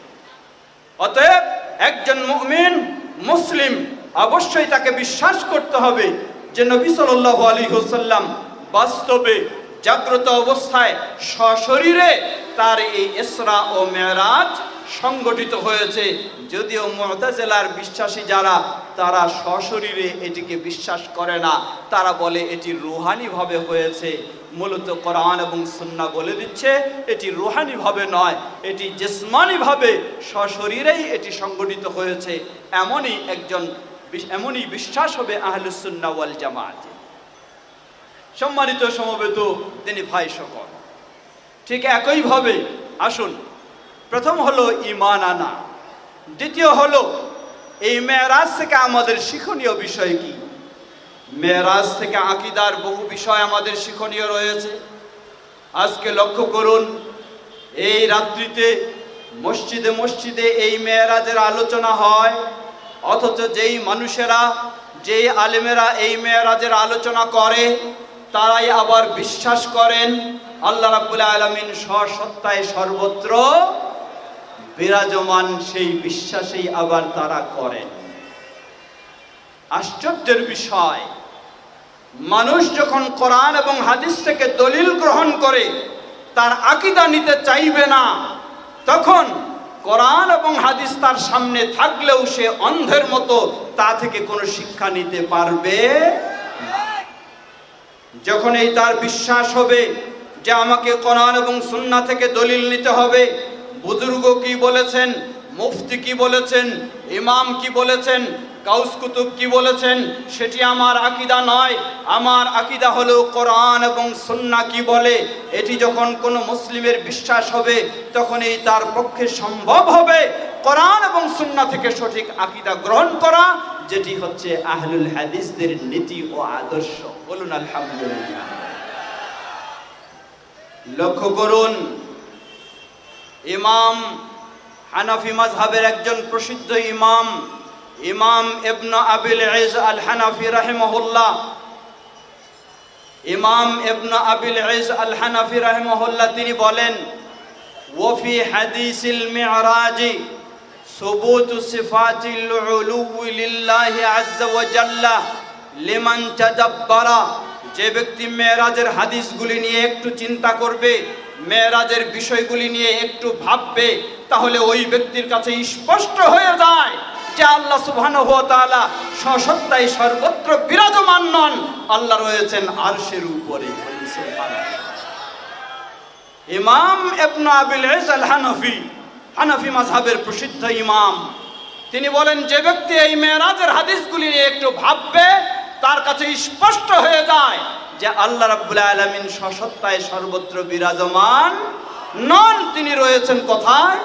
অতএব একজন মুমিন মুসলিম অবশ্যই তাকে বিশ্বাস করতে হবে যে নবী সাল্লাল্লাহু আলাইহি ওয়াসাল্লাম বাস্তবে জাগ্রত অবস্থায় সশরীরে তার এই ইসরা ও মেরাজ সংগঠিত হয়েছে। যদিও মুতাজিলার বিশ্বাসী যারা, তারা সশরীরে এটিকে বিশ্বাস করে না, তারা বলে এটি রুহানি ভাবে হয়েছে। মূলত কোরআন এবং সুন্নাহ বলে দিচ্ছে এটি রুহানি ভাবে নয়, এটি জিসমানি ভাবে সশরীরেই এটি সংগঠিত হয়েছে। এমনই বিশ্বাস হবে আহলুস সুন্নাহ ওয়াল জামাত। সম্মানিত সমবেত তিনি ভাই সকল, ঠিক একইভাবে আসুন, প্রথম হলো ঈমান আনা, দ্বিতীয় হলো এই মেরাজ থেকে আমাদের শিক্ষণীয় বিষয় কি। মেরাজ থেকে আকীদার বহু বিষয় আমাদের শিক্ষণীয় রয়েছে। আজকে লক্ষ্য করুন, এই রাত্রিতে মসজিদে মসজিদে এই মেরাজের আলোচনা হয়, অথচ যেই মানুষেরা, যেই আলেমেরা এই মেরাজের আলোচনা করে, তারাই আবার বিশ্বাস করেন আল্লাহ রাব্বুল আলামিন স্বসত্তায় সর্বত্র বিরাজমান। সেই বিশ্বাসেই আবার তারা করেন। আশ্চর্যের বিষয়, মানুষ যখন কোরআন এবং হাদিস থেকে দলিল গ্রহণ করে তার আকীদা নিতে চাইবে না, তখন কোরআন এবং হাদিস তার সামনে থাকলেও সে অন্ধের মতো তা থেকে কোনো শিক্ষা নিতে পারবে না। যখন এই তার বিশ্বাস হবে যে আমাকে কোরআন এবং সুন্নাহ থেকে দলিল নিতে হবে, বুজুর্গ কি বলেছেন, মুফতি কি বলেছেন, ইমাম কি বলেছেন, গাউস কুতুব কি বলেছেন, সেটি আমার আকীদা নয়। আমার আকীদা হলো কোরআন এবং সুন্নাহ কি বলে। এটি যখন কোনো মুসলিমের বিশ্বাস হবে, তখন এই তার পক্ষে সম্ভব হবে কোরআন এবং সুন্নাহ থেকে সঠিক আকীদা গ্রহণ করা, যেটি হচ্ছে আহলুল হাদিসদের নীতি ও আদর্শ। বলুন আলহামদুলিল্লাহ। লক্ষ্য করুন, ইমাম হানাফি মাযহাবের একজন প্রসিদ্ধ ইমাম, ইমাম ইবনে আবিল ইজ আল হানাফি রাহিমাহুল্লাহ, ইমাম ইবনে আবিল ইজ আল হানাফি রাহিমাহুল্লাহ তিনি বলেন, ওয়াফি হাদিসিল মি'রাজি সুবুতু সিফাতিল উলুয়ি লিল্লাহি আযজা ওয়া জাল্লা লিমান তাদাব্বারা। যে ব্যক্তি মেরাজের হাদিসগুলি নিয়ে একটু চিন্তা করবে, মেরাজের বিষয়গুলি নিয়ে একটু ভাববে, তাহলে ওই ব্যক্তির কাছে স্পষ্ট হয়ে যায় যে আল্লাহ সুবহানাহু ওয়া তাআলা স্বসত্তায় সর্বত্র বিরাজমান নন, আল্লাহ রয়েছেন আরশের উপরে। ইমাম ইবনে আবিল ইজ আল হানাফি, হানাফি মাযহাবের প্রসিদ্ধ ইমাম, তিনি বলেন যে ব্যক্তি এই মেরাজের হাদিসগুলি নিয়ে একটু ভাববে, তার কাছে স্পষ্ট হয়ে যায় যে আল্লাহ রাব্বুল আলামিন স্বসত্তায় সর্বত্র বিরাজমান নন, তিনি রয়েছেন কোথায়?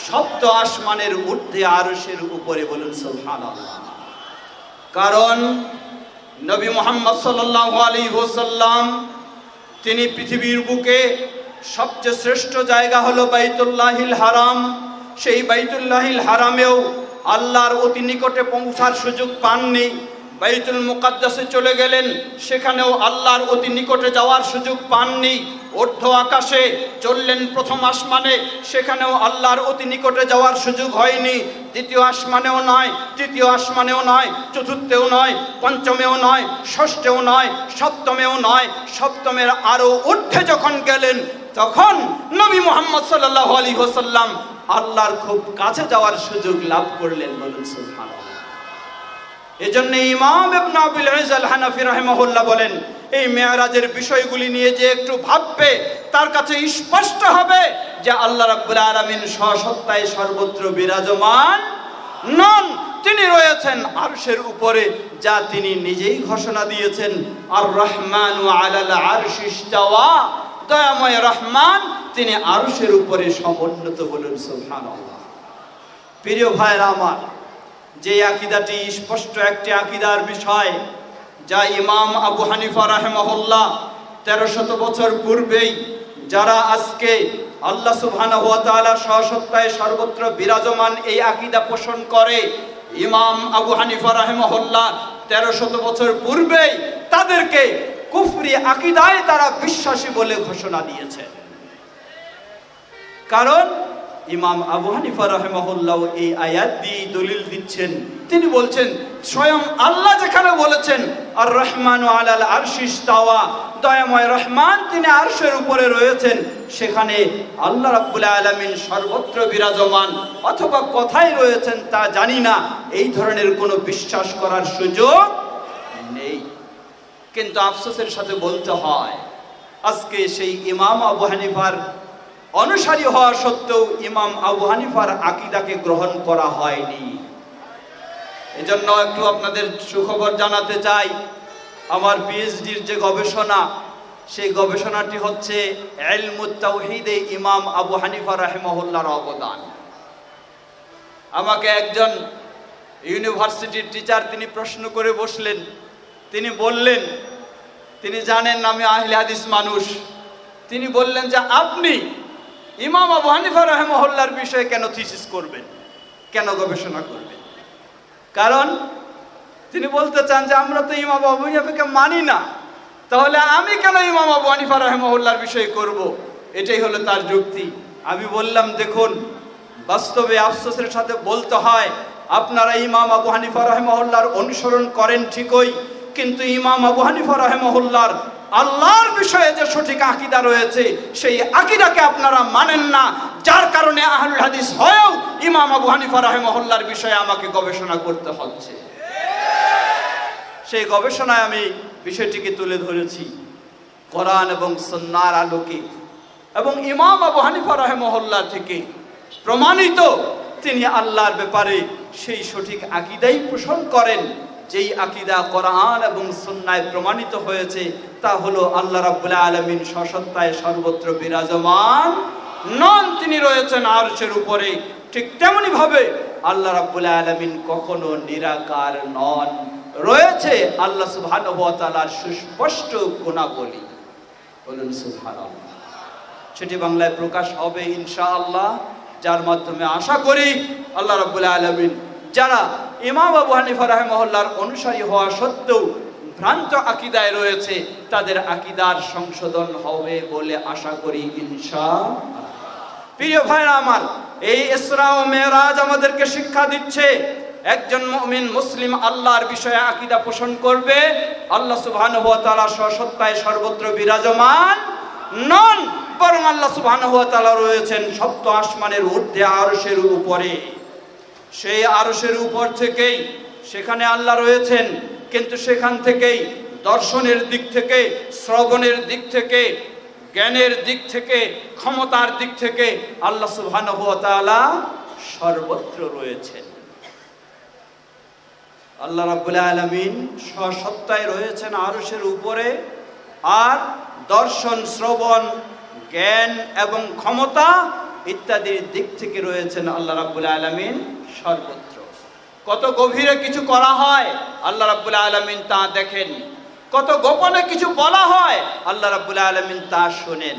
সপ্ত আসমানের ঊর্ধ্বে আরশের উপরে। বলুন সুবহানাল্লাহ। কারণ নবী মুহাম্মদ সাল্লাল্লাহু আলাইহি ওয়াসাল্লাম তিনি পৃথিবীর বুকে সবচেয়ে শ্রেষ্ঠ জায়গা হলো বাইতুল্লাহিল হারাম। সেই বাইতুল্লাহিল হারামেও আল্লাহর অতি নিকটে পৌঁছার সুযোগ পাননি, বাইতুল মুকাদ্দাসে চলে গেলেন, সেখানেও আল্লাহর অতি নিকটে যাওয়ার সুযোগ পাননি। ঊর্ধ্ব আকাশে চললেন প্রথম আসমানে, সেখানেও আল্লাহর অতি নিকটে যাওয়ার সুযোগ হয়নি। দ্বিতীয় আসমানেও নয়, তৃতীয় আসমানেও নয়, চতুর্থেও নয়, পঞ্চমেও নয়, ষষ্ঠেও নয়, সপ্তমেও নয়। সপ্তমের আরো ঊর্ধ্বে যখন গেলেন, তখন নবী মুহাম্মদ সাল্লাল্লাহু আলাইহি ওয়াসাল্লাম আল্লাহর খুব কাছে যাওয়ার সুযোগ লাভ করলেন। বলুন সুবহানাল্লাহ। এজন্য ইমাম ইবনে আবিল ইজ আল হানাফি রাহিমাহুল্লাহ বলেন, এই মেরাজের বিষয়গুলি নিয়ে যে একটু ভাববে, তার কাছে স্পষ্ট হবে যে আল্লাহ রাব্বুল আলামিন স্বসত্তায় সর্বত্র বিরাজমান নন। তিনি রয়েছেন আরশের উপরে, যা তিনি নিজেই ঘোষণা দিয়েছেন, আর রহমানু আলাল আরশি ইস্তাওয়া। দয়াময় রহমান, তিনি আরশের উপরে সমুন্নত। বলুন সুবহানাল্লাহ। প্রিয় ভাইরা আমার, যে আকীদাটি স্পষ্ট একটি আকীদার বিষয়, যা ইমাম আবু হানিফা রাহিমাহুল্লাহ 1300 বছর পূর্বেই, যারা আজকে আল্লাহ সুবহানাহু ওয়া তাআলা স্বসত্তায় সর্বত্র বিরাজমান এই আকীদা পোষণ করে, ইমাম আবু হানিফা রাহিমাহুল্লাহ 1300 বছর পূর্বেই তাদেরকে কুফরি আকীদায় তারা বিশ্বাসী বলে ঘোষণা দিয়েছে। কারণ ইমাম আবু হানিফা রাহিমাহুল্লাহ এই আয়াত দিয়ে দলিল দিচ্ছেন। তিনি বলছেন, স্বয়ং আল্লাহ যেখানে বলেছেন আর রহমানু আলাল আরশি ইস্তাওয়া, দয়াময় রহমান তিনি আরশের উপরে রয়েছেন, সেখানে আল্লাহ রাব্বুল আলামিন সর্বত্র বিরাজমান, অথবা কোথায় রয়েছেন তা জানি না, এই ধরনের কোনো বিশ্বাস করার সুযোগ নেই। কিন্তু আফসোসের সাথে বলতে হয়, আজকে সেই ইমাম আবু হানিফার অনুসারী হওয়া সত্ত্বেও ইমাম আবু হানিফার আকীদাকে গ্রহণ করা হয়নি। এজন্য একটু আপনাদের সুখবর জানাতে চাই, আমার পিএইচডির যে গবেষণা, সেই গবেষণাটি হচ্ছে ইলমুত তাওহীদে ইমাম আবু হানিফা রাহিমাহুল্লাহর অবদান। আমাকে একজন ইউনিভার্সিটির টিচার তিনি প্রশ্ন করে বসলেন। তিনি বললেন, তিনি জানেন আমি আহলে হাদিস মানুষ, তিনি বললেন যে আপনি ইমাম আবু হানিফা রাহিমাহুল্লাহর বিষয়ে কেন থিসিস করবেন, কেন গবেষণা করবেন? কারণ তিনি বলতে চান যে আমরা তো ইমাম আবু হানিফাকে মানি না, তাহলে আমি কেন ইমাম আবু হানিফা রাহিমাহুল্লাহর বিষয়ে করব? এটাই হলো তার যুক্তি। আমি বললাম, দেখুন, বাস্তবে আফসোসের সাথে বলতে হয়, আপনারা ইমাম আবু হানিফা রাহিমাহুল্লাহর অনুসরণ করেন ঠিকই, কিন্তু ইমাম আবু হানিফা রাহিমাহুল্লাহর আল্লাহর বিষয়ে যে সঠিক আকীদা রয়েছে, সেই আকীদাকে আপনারা মানেন না, যার কারণে আহলুল হাদিস হয়েও ইমাম আবু হানিফা রাহিমাহুল্লাহর বিষয়ে আমাকে গবেষণা করতে হচ্ছে। সেই গবেষণায় আমি বিষয়টিকে তুলে ধরেছি কোরআন এবং সুন্নাহর আলোকে, এবং ইমাম আবু হানিফা রাহিমাহুল্লাহ থেকে প্রমাণিত তিনি আল্লাহর ব্যাপারে সেই সঠিক আকীদাই পোষণ করেন, যেই আকীদা কোরআন এবং সুন্নাহয় প্রমাণিত হয়েছে, তা হলো আল্লাহ রাব্বুল আলামিন স্বসত্তায় সর্বত্র বিরাজমান নন, তিনি রয়েছেন আরশের উপরে। ঠিক তেমনি ভাবে আল্লাহ রাব্বুল আলামিন কখনো নিরাকার নন, রয়েছে আল্লাহ সুবহানাহু ওয়া তাআলার সুস্পষ্ট গুণাবলী। বলুন সুবহানাল্লাহ। সেটি বাংলায় প্রকাশ হবে ইনশাআল্লাহ, যার মাধ্যমে আশা করি আল্লাহ রাব্বুল আলামিন যারা ইমাম আবু হানিফা রাহিমাহুল্লাহর অনুসারী হওয়া সত্ত্বেও ভ্রান্ত আকীদায় রয়েছে, তাদের আকীদার সংশোধন হবে বলে আশা করি ইনশাআল্লাহ। প্রিয় ভাইরা আমার, এই ইসরা ও মেরাজ আমাদেরকে শিক্ষা দিচ্ছে, একজন মুমিন মুসলিম আল্লাহর বিষয়ে আকীদা পোষণ করবে, আল্লাহ সুবহানাহু ওয়া তাআলা স্বসত্তায় সর্বত্র বিরাজমান নন, বরং আল্লাহ সুবহানাহু ওয়া তাআলা রয়েছেন সপ্ত আসমানের ঊর্ধ্বে আরশের উপরে। সেই আরশের উপর থেকেই সেখানে আল্লাহ রয়েছেন, কিন্তু সেখান থেকেই দর্শনের দিক থেকে, শ্রবণের দিক থেকে, জ্ঞানের দিক থেকে, ক্ষমতার দিক থেকে আল্লাহ সুবহানাহু ওয়া তাআলা সর্বত্র রয়েছেন। আল্লাহ রাব্বুল আলামিন স্বসত্তায় রয়েছেন আরশের উপরে, আর দর্শন, শ্রবণ, জ্ঞান এবং ক্ষমতা ইত্যাদির দিক থেকে রয়েছেন আল্লাহ রাব্বুল আলামিন সর্বত্র। কত গভীরে কিছু করা হয় আল্লাহ রাব্বুল আলামিন তা দেখেন, কত গোপনে কিছু বলা হয় আল্লাহ রাব্বুল আলামিন তা শোনেন।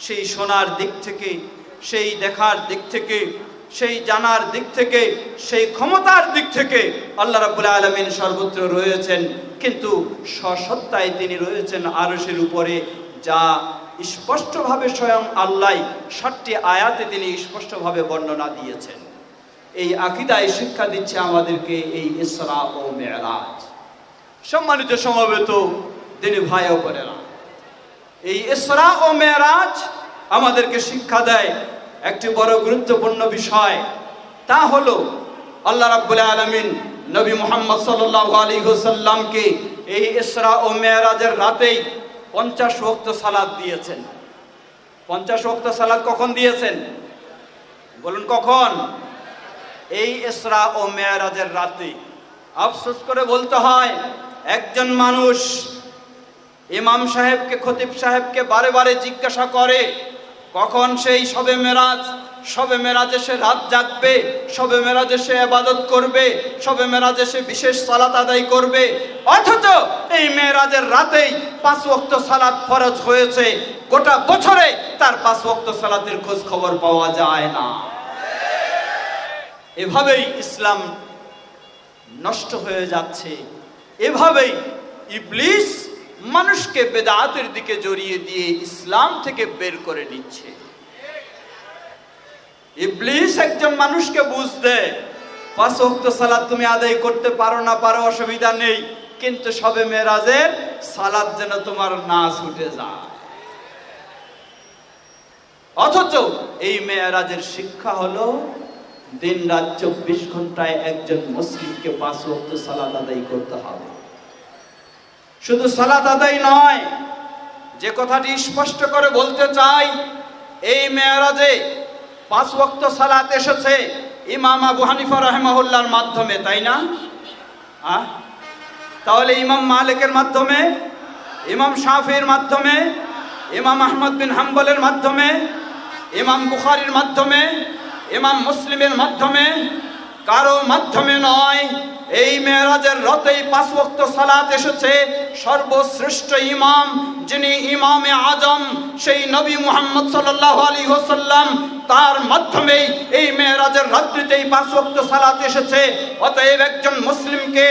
সেই শোনার দিক থেকে, সেই দেখার দিক থেকে সেই জানার দিক থেকে, সেই ক্ষমতার দিক থেকে আল্লাহ রাব্বুল আলামিন সর্বত্র রয়েছেন, কিন্তু সসত্তায় তিনি রয়েছেন আরশের উপরে, যা স্পষ্টভাবে স্বয়ং আল্লাহ 7টি আয়াতে তিনি স্পষ্টভাবে বর্ণনা দিয়েছেন। এই আকীদায় শিক্ষা দিচ্ছে আমাদেরকে এই ইসরা ও মেরাজ। সম্মানিত সমবেত দিনী ভাই ও বোনেরা, এই ইসরা ও মেরাজ আমাদেরকে শিক্ষা দেয় একটি বড় গুরুত্বপূর্ণ বিষয়। তা হলো আল্লাহ রাব্বুল আলামিন নবী মুহাম্মদ সাল্লাল্লাহু আলাইহি ওয়াসাল্লামকে এই ইসরা ও মেরাজের রাতেই 50 ওয়াক্ত সালাত দিয়েছেন। 50 ওয়াক্ত সালাত কখন দিয়েছেন বলুন? কখন? এই ইসরা ও মেরাজের রাতে। আফসোস করে বলতে হয়, একজন মানুষ ইমাম সাহেবকে, খতিব সাহেবকে বারে বারে জিজ্ঞাসা করে কখন সেই শবে মেরাজ, শবে মেরাজে সে রাত জাগবে, শবে মেরাজে সে ইবাদত করবে, শবে মেরাজে সে বিশেষ সালাত আদায় করবে, অথচ এই মেরাজের রাতেই 5 ওয়াক্ত সালাত ফরজ হয়েছে। গোটা বছরে তার 5 ওয়াক্ত সালাতের খোঁজ খবর পাওয়া যায় না। এভাবেই ইসলাম নষ্ট হয়ে যাচ্ছে। এভাবেই ইবলিস মানুষকে বেদাতের দিকে জড়িয়ে দিয়ে ইসলাম থেকে বের করে নিচ্ছে। ইবলিস একজন মানুষকে বুঝ দেয়, 5 ওয়াক্ত সালাত তুমি আদায় করতে পারো না পারো অসুবিধা নেই, কিন্তু শবে মেরাজের সালাত যেন তোমার না ছুটে যায়। অথচ এই মেরাজের শিক্ষা হলো দিন রাত 24 ঘন্টায় একজন মুসলিমকে 5 ওয়াক্ত সালাত আদায় করতে হবে। শুধু সালাত আদায় নয়, যে কথাটি স্পষ্ট করে বলতে চাই, এই মেরাজে 5 ওয়াক্ত সালাত এসেছে ইমাম আবু হানিফা রাহিমাহুল্লাহর মাধ্যমে, তাই না? তাহলে ইমাম মালিকের মাধ্যমে, ইমাম শাফির মাধ্যমে, ইমাম আহমদ বিন হাম্বলের মাধ্যমে, ইমাম বুখারীর মাধ্যমে, ইমাম মুসলিমের মাধ্যমে, কারো মাধ্যমে নয়। এই মেরাজের রাতেই 5 ওয়াক্ত সালাত এসেছে সর্বশ্রেষ্ঠ ইমাম, যিনি ইমামে আজম, সেই নবী মুহাম্মদ সাল্লাল্লাহু আলাইহি ওয়াসাল্লাম, তার মাধ্যমেই এই মেরাজের রাত্রিতেই 5 ওয়াক্ত সালাত এসেছে। অতএব একজন মুসলিমকে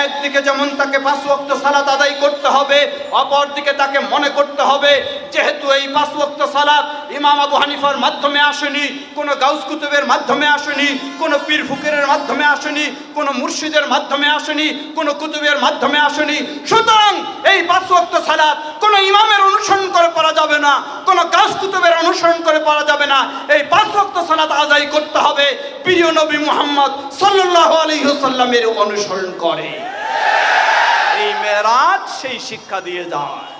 একদিকে যেমন তাকে 5 ওয়াক্ত সালাত আদায় করতে হবে, অপরদিকে তাকে মনে করতে হবে যেহেতু এই 5 ওয়াক্ত সালাত ইমাম আবু হানিফার মাধ্যমে আসেনি, কোন গাউস কুতুবের মাধ্যমে আসেনি, কোন পীর ফকিরের মাধ্যমে আসেনি, কোন মুর্শিদের মাধ্যমে আসেনি, কোন কুতুবের মাধ্যমে আসেনি, সুতরাং এই 5 ওয়াক্ত সালাত কোন ইমামের অনুসরণ করে পড়া যাবে না, কোন গাউস কুতুবের অনুসরণ করে পড়া যাবে না। এই 5 ওয়াক্ত সালাত আদায় করতে হবে প্রিয় নবী মুহাম্মদ সাল্লাল্লাহু আলাইহি ওয়াসাল্লামের অনুসরণ করে। এই মেরাজ সেই শিক্ষা দিয়ে যায়।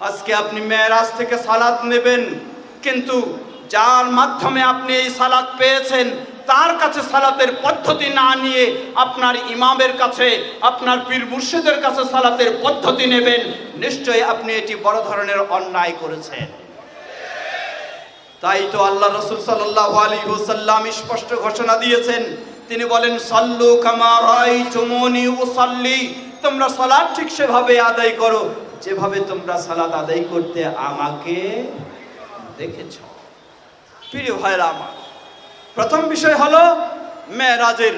আজকে আপনি মেরাজ থেকে সালাত নেবেন, কিন্তু যার মাধ্যমে আপনি এই সালাত পেয়েছেন তার কাছে সালাতের পদ্ধতি না নিয়ে আপনার ইমামের কাছে, আপনার পীর মুর্শিদের কাছে সালাতের পদ্ধতি নেবেন, নিশ্চয়ই আপনি এটি বড় ধরনের অন্যায় করেছেন। তাই তো আল্লাহ রাসূল সাল্লাল্লাহু আলাইহি ওয়াসাল্লাম স্পষ্ট ঘোষণা দিয়েছেন, তিনি বলেন, সাল্লু কামা রাআইতুমুনি উসাল্লি, তোমরা সালাত ঠিক সেভাবে আদায় করো যেভাবে তোমরা সালাত আদায় করতে আমাকে দেখেছো। প্রিয় ভাইরা আমার, প্রথম বিষয় হলো মেরাজের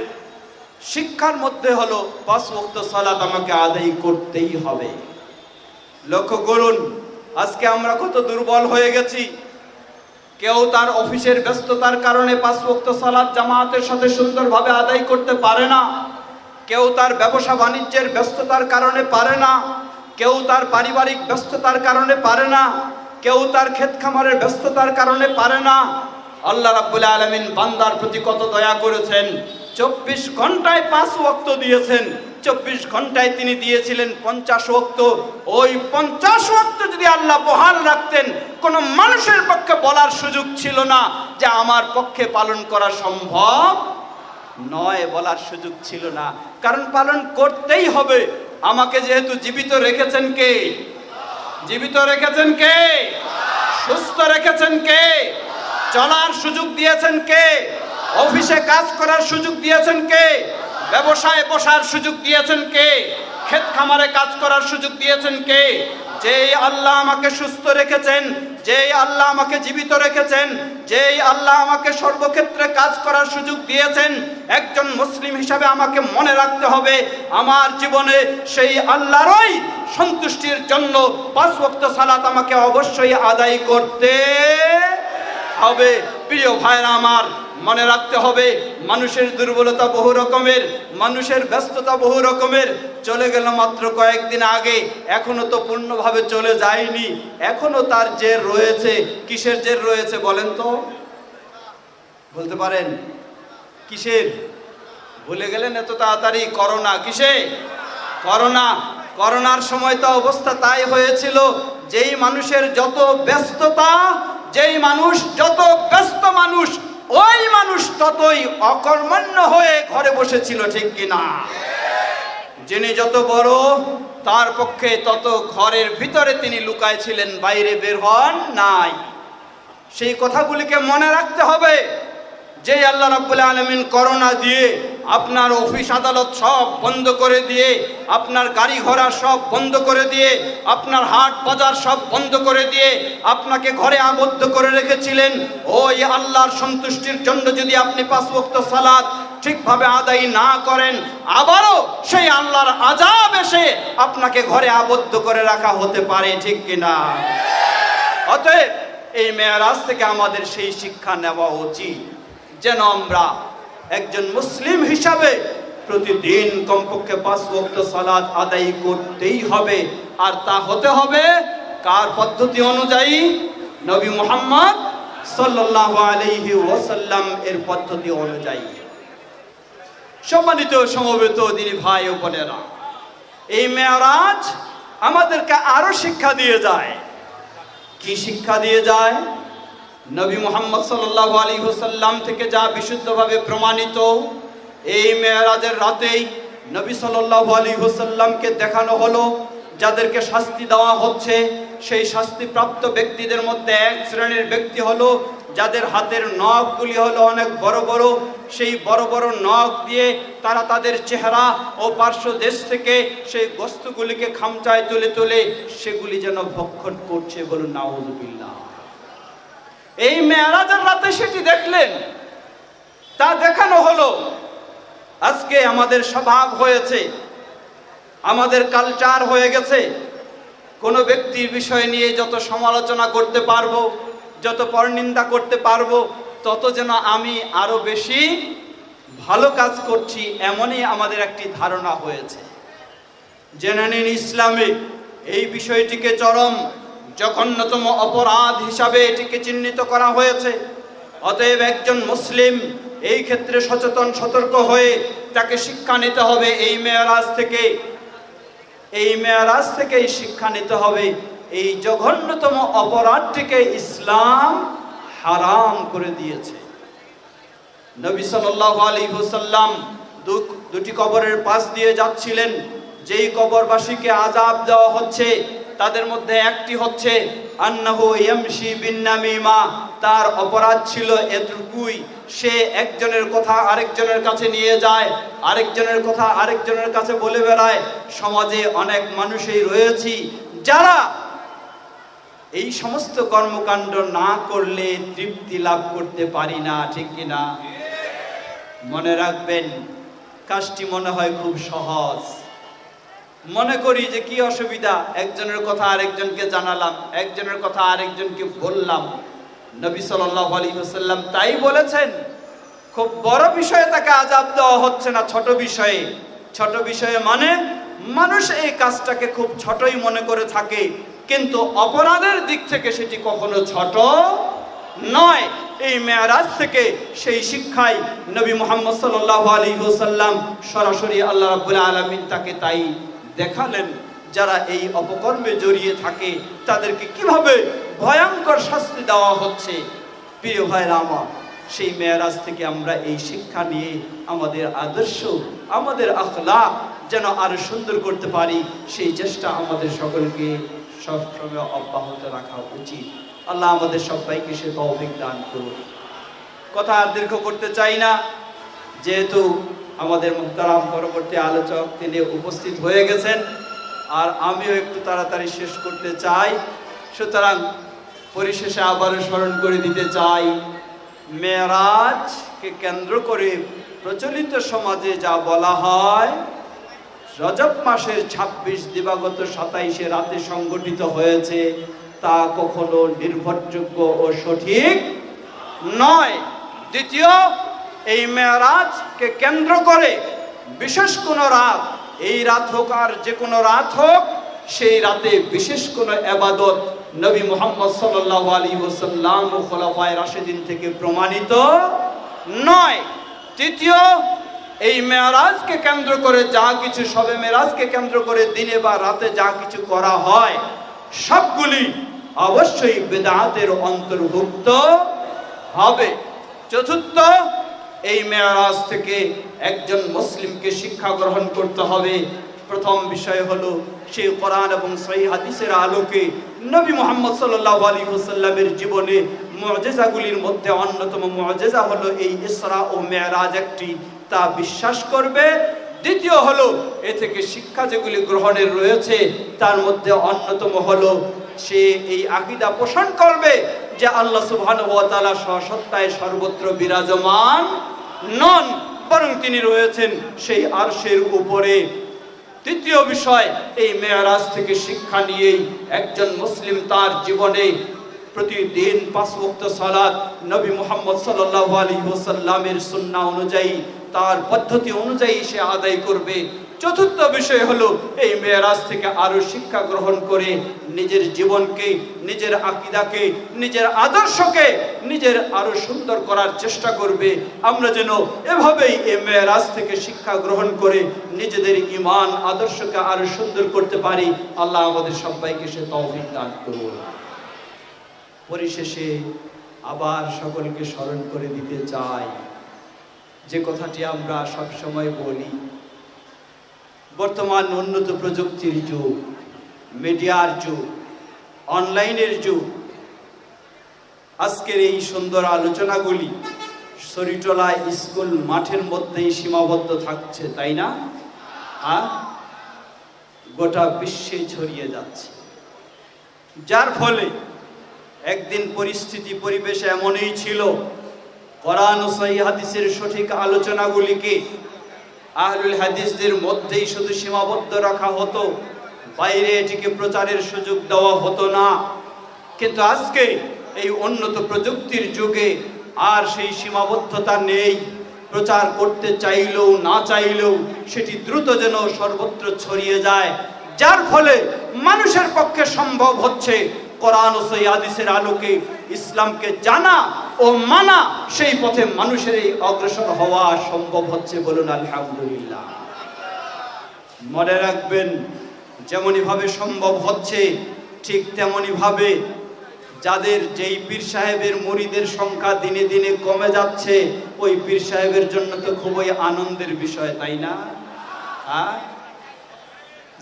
শিক্ষার মধ্যে হলো 5 ওয়াক্ত সালাত আমাকে আদায় করতেই হবে। লক্ষ্য করুন, আজকে আমরা কত দুর্বল হয়ে গেছি। কেউ তার অফিসের ব্যস্ততার কারণে 5 ওয়াক্ত সালাত জামাতের সাথে সুন্দরভাবে আদায় করতে পারে না, কেউ তার ব্যবসা বাণিজ্যের ব্যস্ততার কারণে পারে না, কেউ তার পারিবারিক ব্যস্ততার কারণে পারে না, কেউ তার ক্ষেত খামারের ব্যস্ততার কারণে পারে না। আল্লাহ রাব্বুল আলামিন বান্দার প্রতি কত দয়া করেছেন, 24 ঘন্টায় 5 ওয়াক্ত দিয়েছেন। 24 ঘন্টায় তিনি দিয়েছিলেন 50 ওয়াক্ত। ওই 50 ওয়াক্ত যদি আল্লাহ বহাল রাখতেন, কোন মানুষের পক্ষে বলার সুযোগ ছিল না যে আমার পক্ষে পালন করা সম্ভব নয়, বলার সুযোগ ছিল না, কারণ পালন করতেই হবে। আমাকে যেহেতু জীবিত রেখেছেন কে? জীবিত রেখেছেন কে? সুস্থ রেখেছেন কে? চলার সুযোগ দিয়েছেন কে? অফিসে কাজ করার সুযোগ দিয়েছেন কে? ব্যবসায় বসার সুযোগ দিয়েছেন কে? ক্ষেত খামারে কাজ করার সুযোগ দিয়েছেন কে? যেই আল্লাহ আমাকে সুস্থ রেখেছেন, যেই আল্লাহ আমাকে জীবিত রেখেছেন, যেই আল্লাহ আমাকে সর্বক্ষেত্রে কাজ করার সুযোগ দিয়েছেন, একজন মুসলিম হিসাবে আমাকে মনে রাখতে হবে আমার জীবনে সেই আল্লাহরই সন্তুষ্টির জন্য 5 ওয়াক্ত সালাত আমাকে অবশ্যই আদায় করতে হবে। প্রিয় ভাইরা আমার, মনে রাখতে হবে মানুষের দুর্বলতা বহু রকমের, মানুষের ব্যস্ততা বহু রকমের। চলে গেল মাত্র কয়েকদিন আগে, এখনো তো পূর্ণভাবে চলে যায়নি, এখনো তার জের রয়েছে। কিসের জের রয়েছে বলেন তো? বলতে পারেন কিসের? ভুলে গেলেন এত তাড়াতাড়ি? করোনা। কিসে? করোনা। করোনার সময় তো অবস্থা তাই হয়েছিল, যেই মানুষের যত ব্যস্ততা, যেই মানুষ যত ব্যস্ত মানুষ, ওই মানুষ ততই অকর্মণ্য হয়ে ঘরে বসেছিল, ঠিক কিনা? যিনি যত বড়, তার পক্ষে তত ঘরের ভিতরে তিনি লুকায় ছিলেন, বাইরে বের হন নাই। সেই কথাগুলিকে মনে রাখতে হবে। যে আল্লাহ রাব্বুল আলামিন করোনা দিয়ে আপনার অফিস আদালত সব বন্ধ করে দিয়ে, আপনার গাড়ি ঘোড়া সব বন্ধ করে দিয়ে, আপনার হাট বাজার সব বন্ধ করে দিয়ে আপনাকে ঘরে আবদ্ধ করে রেখেছিলেন, ওই আল্লাহর সন্তুষ্টির জন্য যদি আপনি 5 ওয়াক্ত সালাত ঠিকভাবে আদায় না করেন, আবারও সেই আল্লাহর আযাব এসে আপনাকে ঘরে আবদ্ধ করে রাখা হতে পারে, ঠিক কিনা? অতএব এই মেরাজ থেকে আমাদের সেই শিক্ষা নেওয়া উচিত যেন আমরা একজন মুসলিম হিসাবে প্রতিদিন কমপক্ষে 5 ওয়াক্ত সালাত আদায় করতেই হবে। আর তা হতে হবে কার পদ্ধতি অনুযায়ী? নবী মুহাম্মদ সাল্লাল্লাহু আলাইহি ওয়াসাল্লাম এর পদ্ধতি অনুযায়ী। সম্মানিত সমবেত দিনী ভাই ও বোনেরা, এই মেরাজ আমাদেরকে আরো শিক্ষা দিয়ে যায়। কি শিক্ষা দিয়ে যায়? নবী মুহাম্মদ সাল্লাল্লাহু আলাইহি ওয়াসাল্লাম থেকে যা বিশুদ্ধভাবে প্রমাণিত, এই মেরাজের রাতেই নবী সাল্লাল্লাহু আলাইহি ওয়াসাল্লামকে দেখানো হলো যাদেরকে শাস্তি দেওয়া হচ্ছে। সেই শাস্তিপ্রাপ্ত ব্যক্তিদের মধ্যে এক শ্রেণীর ব্যক্তি হলো যাদের হাতের নখগুলি হলো অনেক বড় বড়। সেই বড় বড় নখ দিয়ে তারা তাদের চেহারা ও পার্শ্ব দেশ থেকে সেই বস্তুগুলিকে খামচায় তুলে তুলে সেগুলি যেন ভক্ষণ করছে। বলুন নাউযুবিল্লাহ। এই মেরাজের রাতে সেটি দেখলেন, তা দেখানো হলো। আজকে আমাদের স্বভাব হয়েছে, আমাদের কালচার হয়ে গেছে, কোনো ব্যক্তির বিষয় নিয়ে যত সমালোচনা করতে পারবো, যত পরনিন্দা করতে পারবো, তত যেন আমি আরো বেশি ভালো কাজ করছি, এমনই আমাদের একটি ধারণা হয়েছে। জেনে নিন, ইসলামে এই বিষয়টিকে চরম জঘন্যতম অপরাধ হিসাবে এটিকে চিহ্নিত করা হয়েছে। অতএব একজন মুসলিম এই ক্ষেত্রে সচেতন সতর্ক হয়ে তাকে শিক্ষা নিতে হবে। এই মেরাজ থেকে, এই মেরাজ থেকেই শিক্ষা নিতে হবে এই জঘন্যতম অপরাধটিকে ইসলাম হারাম করে দিয়েছে। নবী সাল্লাল্লাহু আলাইহি ওয়াসাল্লাম দুটি কবরের পাশ দিয়ে যাচ্ছিলেন। যেই কবরবাসীকে আযাব দেওয়া হচ্ছে তাদের মধ্যে একটি হচ্ছে আন্নাহু ইয়ামশি বিন নামিমা। তার অপরাধ ছিল এতটুকুই, সে একজনের কথা আরেকজনের কাছে নিয়ে যায়, আরেকজনের কথা আরেকজনের কাছে বলে বেড়ায়। সমাজে অনেক মানুষই রয়েছি যারা এই সমস্ত কর্মকাণ্ড না করলে তৃপ্তি লাভ করতে পারি না, ঠিক কিনা? মনে রাখবেন, কাজটি মনে হয় খুব সহজ, মনে করি যে কি অসুবিধা, একজনের কথা আরেকজনকে জানালাম, একজনের কথা আরেকজনকে বললাম। নবী সাল্লাল্লাহু আলাইহি ওয়াসাল্লাম তাই বলেছেন, খুব বড় বিষয়ে তাকে আযাব দেওয়া হচ্ছে না, ছোট বিষয়ে। ছোট বিষয়ে মানে মানুষ এই কাজটাকে খুব ছোটই মনে করে থাকে, কিন্তু অপরাধের দিক থেকে সেটি কখনো ছোট নয়। এই মেরাজ থেকে সেই শিক্ষাই নবী মুহাম্মদ সাল্লাল্লাহু আলাইহি ওয়াসাল্লাম সরাসরি আল্লাহ রাব্বুল আলামিন তাকে তাই দেখালেন। যারা এই অপকর্মে জড়িয়ে থাকে তাদেরকে কিভাবে ভয়ঙ্কর শাস্তি দেওয়া হচ্ছে। প্রিয় ভাইরা আমার, সেই মেরাজ থেকে আমরা এই শিক্ষা নিয়ে আমাদের আদর্শ, আমাদের আখলাক যেন আরো সুন্দর করতে পারি, সেই চেষ্টা আমাদের সকলকে সবসময় অব্যাহত রাখা উচিত। আল্লাহ আমাদের সবাইকে সে তৌফিক দান করুন। কথা আর দীর্ঘ করতে চাই না, যেহেতু আমাদের মুহতারাম পরবর্তী আলোচক তিনি উপস্থিত হয়ে গেছেন। আর আমিও একটু তাড়াতাড়ি শেষ করতে চাই। সুতরাং পরিশেষে আবারও স্মরণ করে দিতে চাই, মেরাজকে কেন্দ্র করে প্রচলিত সমাজে যা বলা হয় রজব মাসের ২৬ দিবাগত ২৭ রাতে সংগঠিত হয়েছে, তা কখনো নির্ভরযোগ্য ও সঠিক নয়। দ্বিতীয়, এই মেরাজকে কেন্দ্র করে বিশেষ কোনো রাত, এই রাত হোক আর যে কোনো রাত হোক, সেই রাতে বিশেষ কোনো ইবাদত নবী মুহাম্মদ সাল্লাল্লাহু আলাইহি ওয়াসাল্লাম ও খোলাফায়ে রাশিদিন থেকে প্রমাণিত নয়। তৃতীয়, এই মেরাজকে কেন্দ্র করে যা কিছু, শবে মেরাজকে কেন্দ্র করে দিনে বা রাতে যা কিছু করা হয় সবগুলি অবশ্যই বিদআতের অন্তর্ভুক্ত হবে। চতুর্থ, এই মেরাজ থেকে একজন মুসলিমকে শিক্ষা গ্রহণ করতে হবে। প্রথম বিষয় হলো সে কোরআন এবং সহিহ হাদিসের আলোকে নবী মুহাম্মদ সাল্লাল্লাহু আলাইহি ওয়াসাল্লামের জীবনে মুআজিজাগুলির মধ্যে অন্যতম মুআজিজা হলো এই ইসরা ও মেরাজ একটি, তা বিশ্বাস করবে। দ্বিতীয় হলো এ থেকে শিক্ষা যেগুলি গ্রহণের রয়েছে তার মধ্যে অন্যতম হলো সে এই আকীদা পোষণ করবে যে আল্লাহ সুবহানাহু ওয়া তাআলা সত্তায় সর্বত্র বিরাজমান নন, বরং তিনি রয়েছেন সেই আরশের উপরে। তৃতীয় বিষয়, এই মেরাজ থেকে শিক্ষা নিয়েই একজন মুসলিম তার জীবনে প্রতিদিন ৫ ওয়াক্ত সালাত নবী মুহাম্মদ সাল্লাল্লাহু আলাইহি ওয়াসাল্লামের সুন্নাহ অনুযায়ী, তার পদ্ধতি অনুযায়ী সে আদায় করবে। চতুর্থ বিষয় হলো এই মেরাজ থেকে আরো শিক্ষা গ্রহণ করে নিজের জীবনকে, নিজের আকীদাকে, নিজের আদর্শকে নিজের আরো সুন্দর করার চেষ্টা করবে। আমরা যেন এভাবেই এই মেরাজ থেকে শিক্ষা গ্রহণ করে নিজেদের ঈমান আদর্শকে আরো সুন্দর করতে পারি। আল্লাহ আমাদের সবাইকে সে তৌফিক দান করুন। পরিশেষে আবার সকলকে স্মরণ করে দিতে চাই যে কথাটি আমরা সব সময় বলি, বর্তমান উন্নত প্রযুক্তির যুগ, মিডিয়ার যুগ, অনলাইনের যুগ। আজকের এই সুন্দর আলোচনাগুলি সরিটলা স্কুল মাঠের মধ্যেই সীমাবদ্ধ থাকছে, তাই না? গোটা বিশ্বে ছড়িয়ে যাচ্ছে, যার ফলে একদিন পরিস্থিতি পরিবেশ এমনই ছিল, কোরআন ও সহিহ হাদিসের সঠিক আলোচনাগুলিকে আহলুল হাদিসদের মধ্যেই শুধু সীমাবদ্ধ রাখা হতো, বাইরে এটিকে প্রচারের সুযোগ দেওয়া হতো না। কিন্তু আজকে এই উন্নত প্রযুক্তির যুগে আর সেই সীমাবদ্ধতা নেই। প্রচার করতে চাইলেও না চাইলেও সেটি দ্রুত যেন সর্বত্র ছড়িয়ে যায়, যার ফলে মানুষের পক্ষে সম্ভব হচ্ছে কোরআন ও সহিহ হাদিসের আলোকে ইসলামকে জানা ও মানা, সেই পথে মানুষের এই অগ্রসর হওয়া সম্ভব হচ্ছে। বলুন আলহামদুলিল্লাহ। মনে রাখবেন, যেমনই ভাবে সম্ভব হচ্ছে ঠিক তেমনি ভাবে যাদের যেই পীর সাহেবের মুরিদের সংখ্যা দিনে দিনে কমে যাচ্ছে, ওই পীর সাহেবের জন্য তো খুবই আনন্দের বিষয়, তাই না?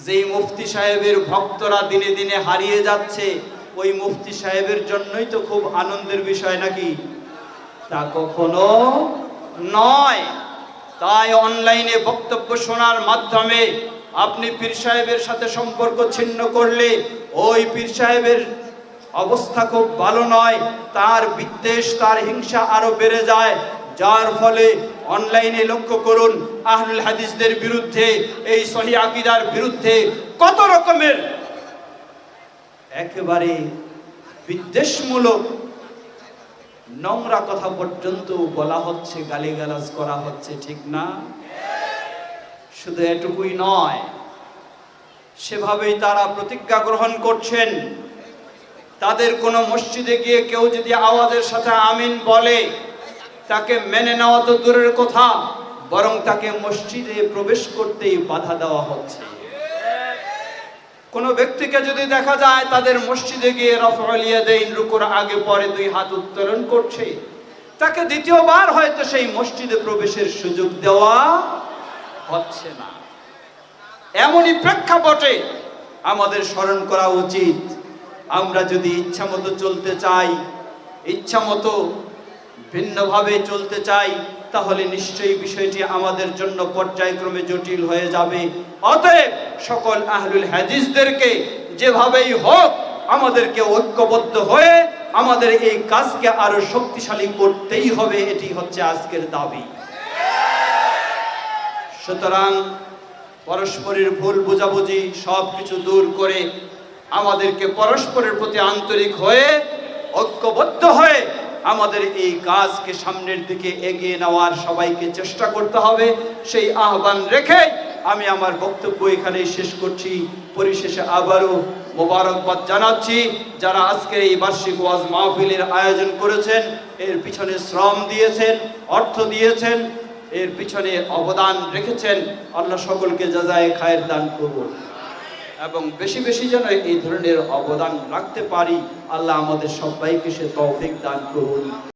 যেই মুফতি সাহেবের ভক্তরা দিনে দিনে হারিয়ে যাচ্ছে, ওই মুফতি সাহেবের জন্যই তো খুব আনন্দের বিষয়, নাকি? তা কখনো নয়। তাই অনলাইনে বক্তব্য শোনার মাধ্যমে আপনি পীর সাহেবের সাথে সম্পর্ক ছিন্ন করলে ওই পীর সাহেবের অবস্থা খুব ভালো নয়, তার বিদ্বেষ, তার হিংসা আরো বেড়ে যায়, যার ফলে অনলাইনে লক্ষ্য করুন আহলুল হাদিসদের বিরুদ্ধে, এই সহিহ আকীদার বিরুদ্ধে কত রকমের একেবারে বিদ্বেষমূলক নোংরা কথা পর্যন্ত বলা হচ্ছে, গালিগালাজ করা হচ্ছে, ঠিক না? শুধু এটুকুই নয়, সেভাবেই তারা প্রতিজ্ঞা গ্রহণ করছেন। তাদের কোনো মসজিদে গিয়ে কেউ যদি আওয়াজের সাথে আমিন বলে, তাকে মেনে নেওয়া তো দূরের কথা, বরং তাকে মসজিদে প্রবেশ করতেই বাধা দেওয়া হচ্ছে। কোনো ব্যক্তিকে যদি দেখা যায় তাদের মসজিদে গিয়ে রাফউল ইয়াদাইন, রুকুর আগে পরে 2 হাত উত্তোলন করছে, তাকে দ্বিতীয়বার হয়তো সেই মসজিদে প্রবেশের সুযোগ দেওয়া হচ্ছে না। এমনই প্রেক্ষাপটে আমাদের স্মরণ করা উচিত, আমরা যদি ইচ্ছামতো চলতে চাই, ইচ্ছামতো ভিন্নভাবে চলতে চাই, তাহলে নিশ্চয়ই বিষয়টি আমাদের জন্য পর্যায়ক্রমে জটিল হয়ে যাবে। অতএব সকল আহলুল হাদিসদেরকে যেভাবেই হোক আমাদেরকে ঐক্যবদ্ধ হয়ে আমাদের এই কাজকে আরো শক্তিশালী করতেই হবে, এটি হচ্ছে আজকের দাবি। সুতরাং পরস্পরের ভুল বোঝাবুঝি সবকিছু দূর করে আমাদেরকে পরস্পরের প্রতি আন্তরিক হয়ে ঐক্যবদ্ধ হয়ে আমাদের এই কাজকে সামনের দিকে এগিয়ে নেওয়ার সবাইকে চেষ্টা করতে হবে। সেই আহ্বান রেখে আমি আমার বক্তব্য এখানেই শেষ করছি। পরিশেষে আবারও মোবারকবাদ জানাচ্ছি যারা আজকের এই বার্ষিক ওয়াজ মাহফিলের আয়োজন করেছেন, এর পিছনে শ্রম দিয়েছেন, অর্থ দিয়েছেন, এর পিছনে অবদান রেখেছেন। আল্লাহ সকলকে জাযায়ে খায়ের দান করুন এবং বেশি বেশি যেন এই ধরনের অবদান রাখতে পারি। আল্লাহ আমাদের সবাইকে সে তৌফিক দান করুন।